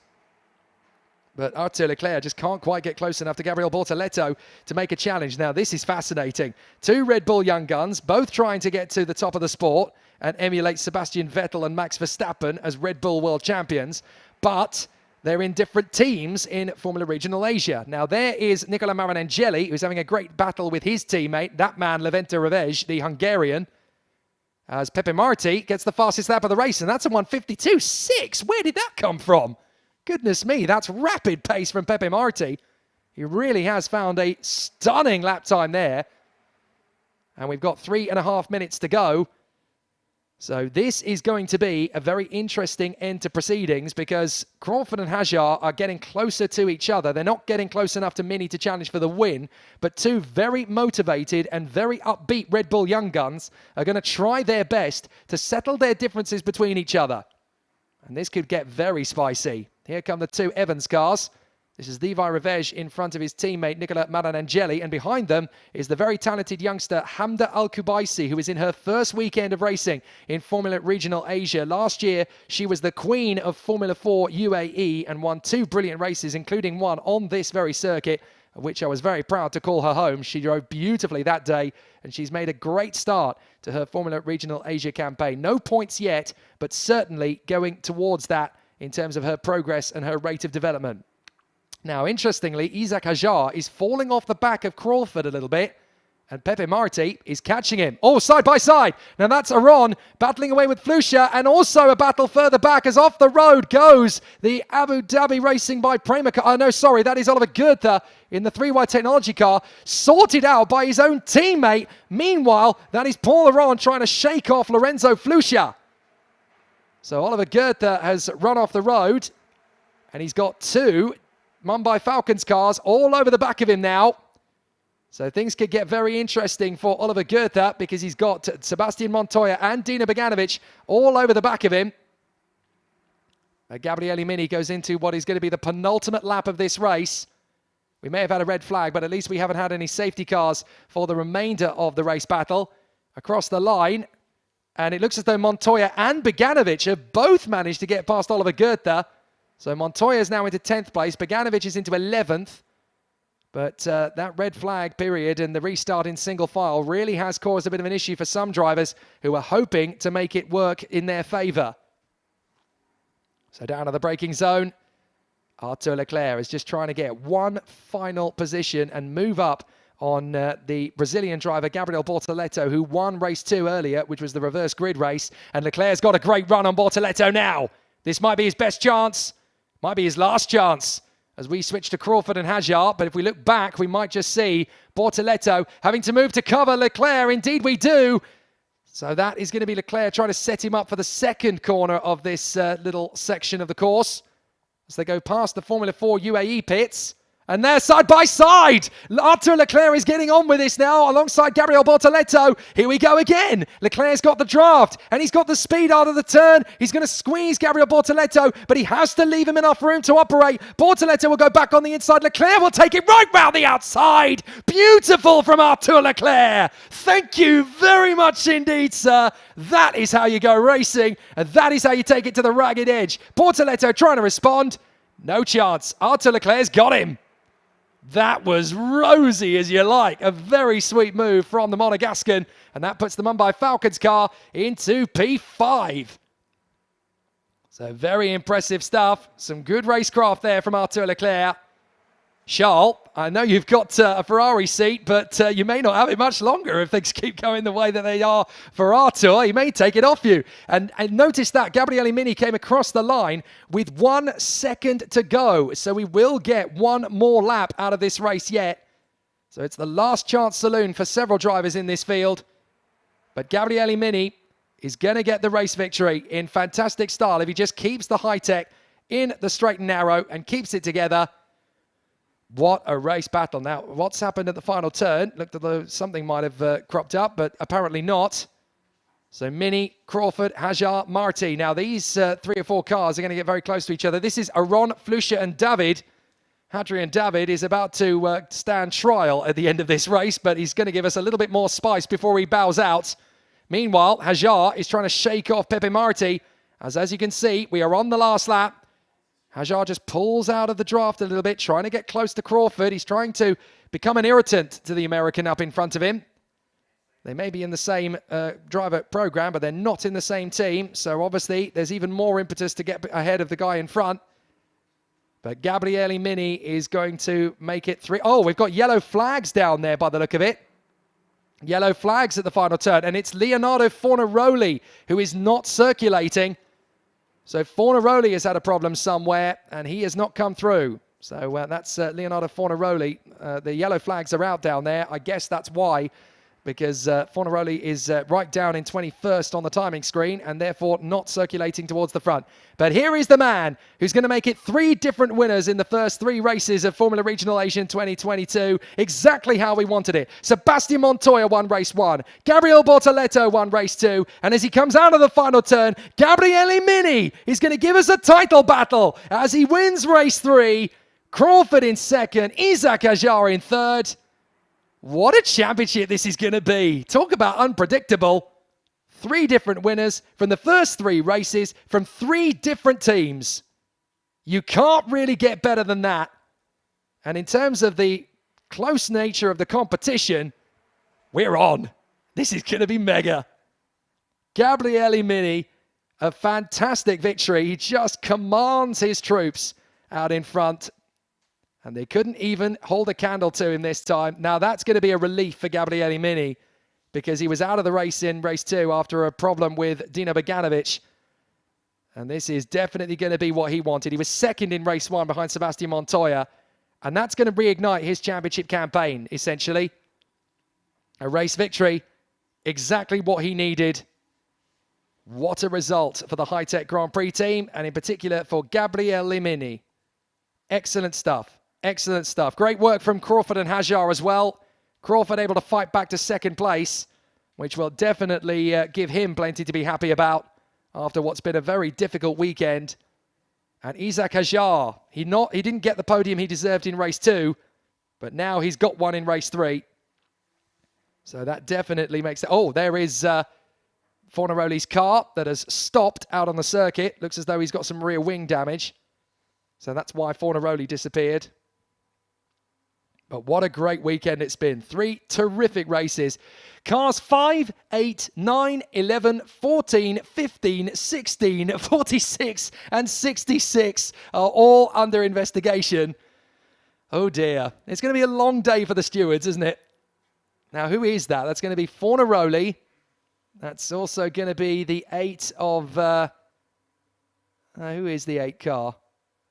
But Arthur Leclerc just can't quite get close enough to Gabriel Bortoleto to make a challenge. Now, this is fascinating. Two Red Bull young guns, both trying to get to the top of the sport and emulate Sebastian Vettel and Max Verstappen as Red Bull world champions. But they're in different teams in Formula Regional Asia. Now, there is Nicola Marinangeli, who's having a great battle with his teammate, that man, Levente Revej, the Hungarian, as Pepe Marti gets the fastest lap of the race, and that's a 152.6. Where did that come from? Goodness me, that's rapid pace from Pepe Marti. He really has found a stunning lap time there. And we've got 3.5 minutes to go. So this is going to be a very interesting end to proceedings because Crawford and Hajar are getting closer to each other. They're not getting close enough to Mini to challenge for the win, but two very motivated and very upbeat Red Bull young guns are going to try their best to settle their differences between each other. And this could get very spicy. Here come the two Evans cars. This is Levi Revej in front of his teammate Nicola Maranangeli, and behind them is the very talented youngster Hamda Al-Kubaisi, who is in her first weekend of racing in Formula Regional Asia. Last year, she was the queen of Formula 4 UAE and won 2 brilliant races, including one on this very circuit, of which I was very proud to call her home. She drove beautifully that day, and she's made a great start to her Formula Regional Asia campaign. No points yet, but certainly going towards that in terms of her progress and her rate of development. Now, interestingly, Isaac Hajar is falling off the back of Crawford a little bit, and Pepe Marti is catching him. Oh, side by side. Now, that's Aron battling away with Flusha, and also a battle further back as off the road goes the Abu Dhabi Racing by PREMA car. Oh, no, sorry, that is Oliver Goethe in the 3Y Technology car, sorted out by his own teammate. Meanwhile, that is Paul Aron trying to shake off Lorenzo Flusha. So Oliver Goethe has run off the road, and he's got two Mumbai Falcons cars all over the back of him now. So things could get very interesting for Oliver Goethe because he's got Sebastian Montoya and Dino Beganovic all over the back of him. Gabriele Mini goes into what is going to be the penultimate lap of this race. We may have had a red flag, but at least we haven't had any safety cars for the remainder of the race battle. Across the line, and it looks as though Montoya and Beganovic have both managed to get past Oliver Goethe. So Montoya is now into 10th place. Beganovic is into 11th. But that red flag period and the restart in single file really has caused a bit of an issue for some drivers who are hoping to make it work in their favour. So down to the braking zone. Arthur Leclerc is just trying to get one final position and move up on the Brazilian driver Gabriel Bortoleto, who won race 2 earlier, which was the reverse grid race. And Leclerc's got a great run on Bortoleto now. This might be his best chance. Might be his last chance as we switch to Crawford and Hajar. But if we look back, we might just see Bortoleto having to move to cover Leclerc. Indeed, we do. So that is going to be Leclerc trying to set him up for the second corner of this little section of the course as they go past the Formula 4 UAE pits. And they're side by side. Arthur Leclerc is getting on with this now alongside Gabriel Bortoleto. Here we go again. Leclerc's got the draft and he's got the speed out of the turn. He's going to squeeze Gabriel Bortoleto, but he has to leave him enough room to operate. Bortoleto will go back on the inside. Leclerc will take it right round the outside. Beautiful from Arthur Leclerc. Thank you very much indeed, sir. That is how you go racing, and that is how you take it to the ragged edge. Bortoleto trying to respond. No chance. Arthur Leclerc's got him. That was rosy as you like. A very sweet move from the Monegascan. And that puts the Mumbai Falcons car into P5. So very impressive stuff. Some good racecraft there from Arthur Leclerc. Charles, I know you've got a Ferrari seat, but you may not have it much longer if things keep going the way that they are for Arthur. He may take it off you. And notice that Gabriele Mini came across the line with 1 second to go. So we will get one more lap out of this race yet. So it's the last chance saloon for several drivers in this field. But Gabriele Mini is going to get the race victory in fantastic style if he just keeps the high tech in the straight and narrow and keeps it together. What a race battle. Now, what's happened at the final turn? Looked as though something might have cropped up, but apparently not. So Mini, Crawford, Hajar, Marti. Now, these 3 or 4 cars are going to get very close to each other. This is Aron, Flusha, and David. Hadrian David is about to stand trial at the end of this race, but he's going to give us a little bit more spice before he bows out. Meanwhile, Hajar is trying to shake off Pepe Marti. As you can see, we are on the last lap. Hajar just pulls out of the draft a little bit, trying to get close to Crawford. He's trying to become an irritant to the American up in front of him. They may be in the same driver program, but they're not in the same team. So obviously, there's even more impetus to get ahead of the guy in front. But Gabriele Mini is going to make it 3. Oh, we've got yellow flags down there by the look of it. Yellow flags at the final turn. And it's Leonardo Fornaroli who is not circulating. So Fornaroli has had a problem somewhere, and he has not come through. So that's Leonardo Fornaroli. The yellow flags are out down there. I guess that's why, because Fornaroli is right down in 21st on the timing screen and therefore not circulating towards the front. But here is the man who's going to make it 3 different winners in the first 3 races of Formula Regional Asian 2022. Exactly how we wanted it. Sebastian Montoya won race 1. Gabriel Bortoleto won race 2. And as he comes out of the final turn, Gabriele Mini is going to give us a title battle as he wins race 3. Crawford in 2nd. Isaac Ajar in 3rd. What a championship this is going to be. Talk about unpredictable. 3 different winners from the first 3 races from 3 different teams. You can't really get better than that. And in terms of the close nature of the competition, we're on. This is going to be mega. Gabriele Mini, a fantastic victory. He just commands his troops out in front. And they couldn't even hold a candle to him this time. Now, that's going to be a relief for Gabriele Mini because he was out of the race in race 2 after a problem with Dino Beganovic. And this is definitely going to be what he wanted. He was 2nd in race 1 behind Sebastian Montoya. And that's going to reignite his championship campaign, essentially. A race victory, exactly what he needed. What a result for the Hi-Tech Grand Prix team, and in particular for Gabriele Mini. Excellent stuff. Excellent stuff. Great work from Crawford and Hajar as well. Crawford able to fight back to 2nd place, which will definitely give him plenty to be happy about after what's been a very difficult weekend. And Isaac Hajar, he didn't get the podium he deserved in race 2, but now he's got one in race 3. So that definitely makes it... Oh, there is Fornaroli's car that has stopped out on the circuit. Looks as though he's got some rear wing damage. So that's why Fornaroli disappeared. But what a great weekend it's been. 3 terrific races. Cars 5, 8, 9, 11, 14, 15, 16, 46 and 66 are all under investigation. Oh dear. It's going to be a long day for the stewards, isn't it? Now, who is that? That's going to be Fornaroli. That's also going to be the 8 of... who is the 8 car?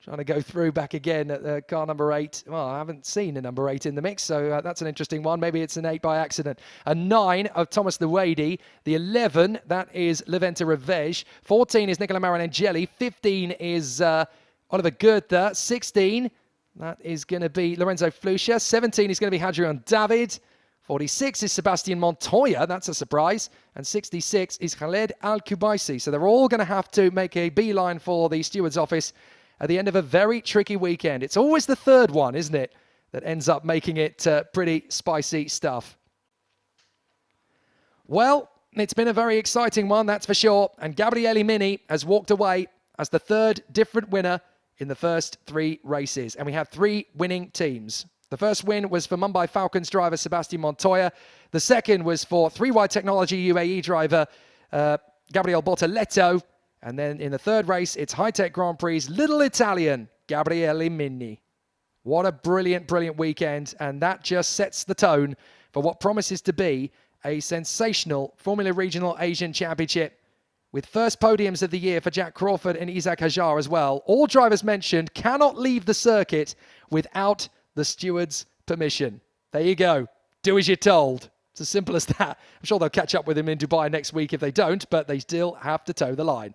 Trying to go through back again at car number 8. Well, I haven't seen a number 8 in the mix, so that's an interesting one. Maybe it's an 8 by accident. A 9 of Thomas Luwadi. The 11, that is Leventa Revej. 14 is Nicola Maranangeli. 15 is Oliver Goethe. 16, that is going to be Lorenzo Flusha. 17 is going to be Hadrian David. 46 is Sebastian Montoya. That's a surprise. And 66 is Khaled Al-Kubaisi. So they're all going to have to make a beeline for the steward's office at the end of a very tricky weekend. It's always the 3rd one, isn't it, that ends up making it pretty spicy stuff. Well, it's been a very exciting one, that's for sure. And Gabriele Mini has walked away as the 3rd different winner in the first 3 races. And we have 3 winning teams. The first win was for Mumbai Falcons driver Sebastian Montoya. The second was for 3Y Technology UAE driver Gabriel Bortoleto. And then in the 3rd race, it's Hi-Tech Grand Prix's little Italian, Gabriele Mini. What a brilliant, brilliant weekend. And that just sets the tone for what promises to be a sensational Formula Regional Asian Championship with first podiums of the year for Jack Crawford and Isaac Hajar as well. All drivers mentioned cannot leave the circuit without the steward's permission. There you go. Do as you're told. It's as simple as that. I'm sure they'll catch up with him in Dubai next week if they don't, but they still have to toe the line.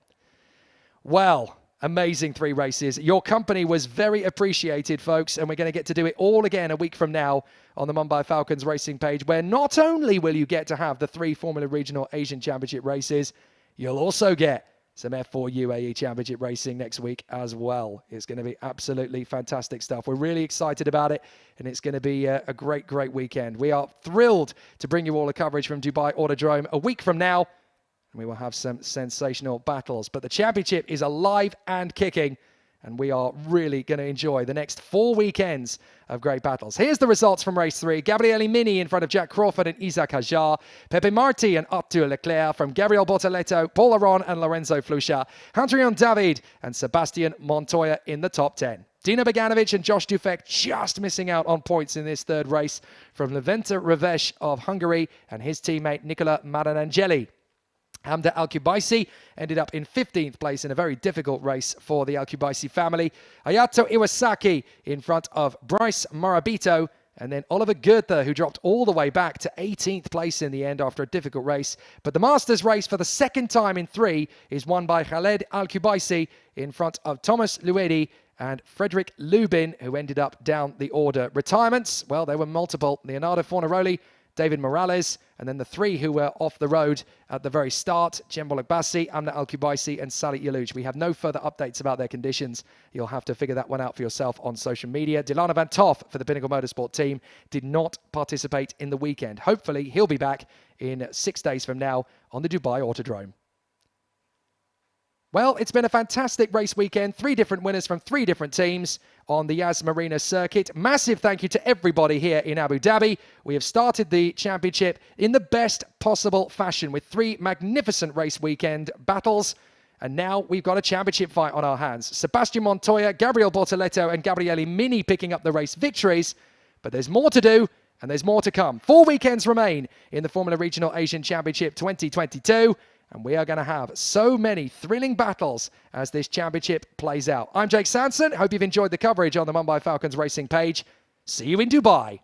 Well, amazing 3 races. Your company was very appreciated, folks, and we're going to get to do it all again a week from now on the Mumbai Falcons racing page, where not only will you get to have the 3 Formula Regional Asian Championship races, you'll also get some F4 UAE Championship racing next week as well. It's going to be absolutely fantastic stuff. We're really excited about it, and it's going to be a great, great weekend. We are thrilled to bring you all the coverage from Dubai Autodrome a week from now, and we will have some sensational battles. But the championship is alive and kicking, and we are really going to enjoy the next 4 weekends of great battles. Here's the results from race 3. Gabriele Mini in front of Jack Crawford and Isaac Hajar. Pepe Marti and Arthur Leclerc from Gabriel Bortoleto, Paul Aron and Lorenzo Flusha. Hadrian David and Sebastian Montoya in the top 10. Dino Beganovic and Josh Dufek just missing out on points in this 3rd race from Leventa Revej of Hungary and his teammate Nicola Maranangeli. Hamda Al-Kubaisi ended up in 15th place in a very difficult race for the Al-Kubaisi family. Ayato Iwasaki in front of Bryce Morabito And then Oliver Goethe, who dropped all the way back to 18th place in the end after a difficult race. But the Masters race for the second time in 3 is won by Khaled Al-Kubaisi in front of Thomas Luedi and Frederick Lubin, who ended up down the order. Retirements, well, there were multiple. Leonardo Fornaroli, David Morales, and then the 3 who were off the road at the very start, Cembol Agbasi, Amna Al-Kubaisi, and Salih Yalouch. We have no further updates about their conditions. You'll have to figure that one out for yourself on social media. Dilana Van Toff for the Pinnacle Motorsport team did not participate in the weekend. Hopefully, he'll be back in 6 days from now on the Dubai Autodrome. Well, it's been a fantastic race weekend. 3 different winners from 3 different teams on the Yas Marina circuit. Massive thank you to everybody here in Abu Dhabi. We have started the championship in the best possible fashion with 3 magnificent race weekend battles. And now we've got a championship fight on our hands. Sebastian Montoya, Gabriel Bortoleto and Gabriele Mini picking up the race victories. But there's more to do and there's more to come. 4 weekends remain in the Formula Regional Asian Championship 2022. And we are going to have so many thrilling battles as this championship plays out. I'm Jake Sanson. Hope you've enjoyed the coverage on the Mumbai Falcons Racing page. See you in Dubai.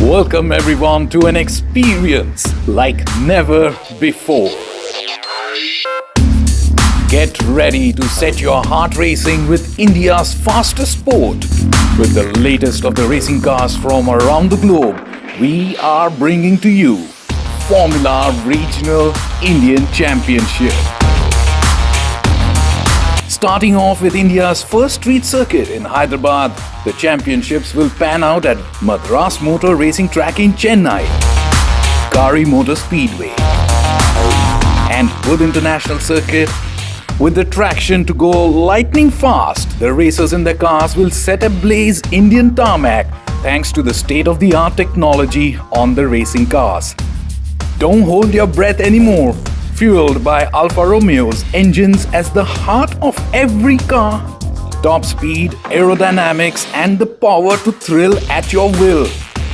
Welcome everyone to an experience like never before. Get ready to set your heart racing with India's fastest sport. With the latest of the racing cars from around the globe, we are bringing to you Formula Regional Indian Championship. Starting off with India's first street circuit in Hyderabad, the championships will pan out at Madras Motor Racing Track in Chennai, Kari Motor Speedway, and Hood International Circuit. With the traction to go lightning fast, the racers in their cars will set ablaze Indian tarmac thanks to the state-of-the-art technology on the racing cars. Don't hold your breath anymore. Fueled by Alfa Romeo's engines as the heart of every car. Top speed, aerodynamics and the power to thrill at your will.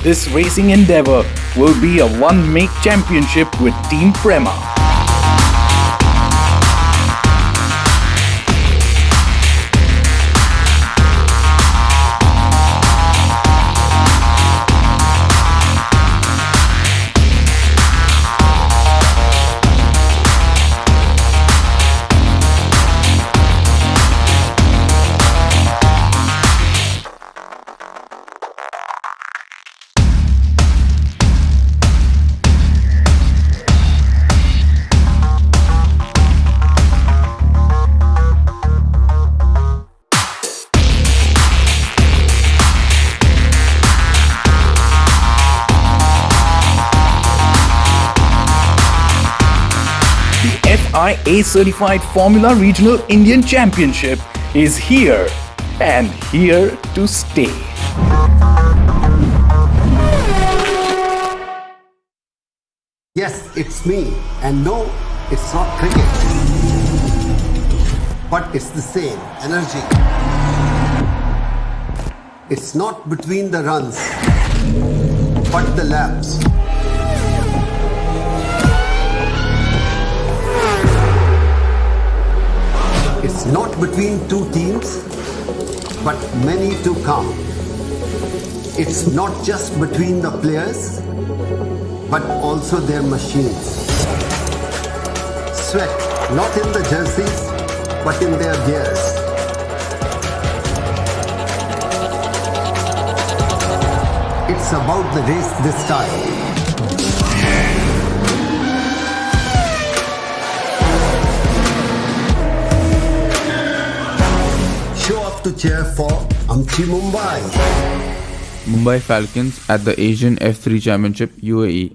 This racing endeavor will be a one-make championship with Team PREMA. FIA certified Formula Regional Indian Championship is here and here to stay. Yes, it's me. And no, it's not cricket. But it's the same energy. It's not between the runs, but the laps. It's not between 2 teams, but many to come. It's not just between the players, but also their machines. Sweat, not in the jerseys, but in their gears. It's about the race this time. show up to cheer for Amchi Mumbai. Mumbai Falcons at the Asian F3 Championship UAE.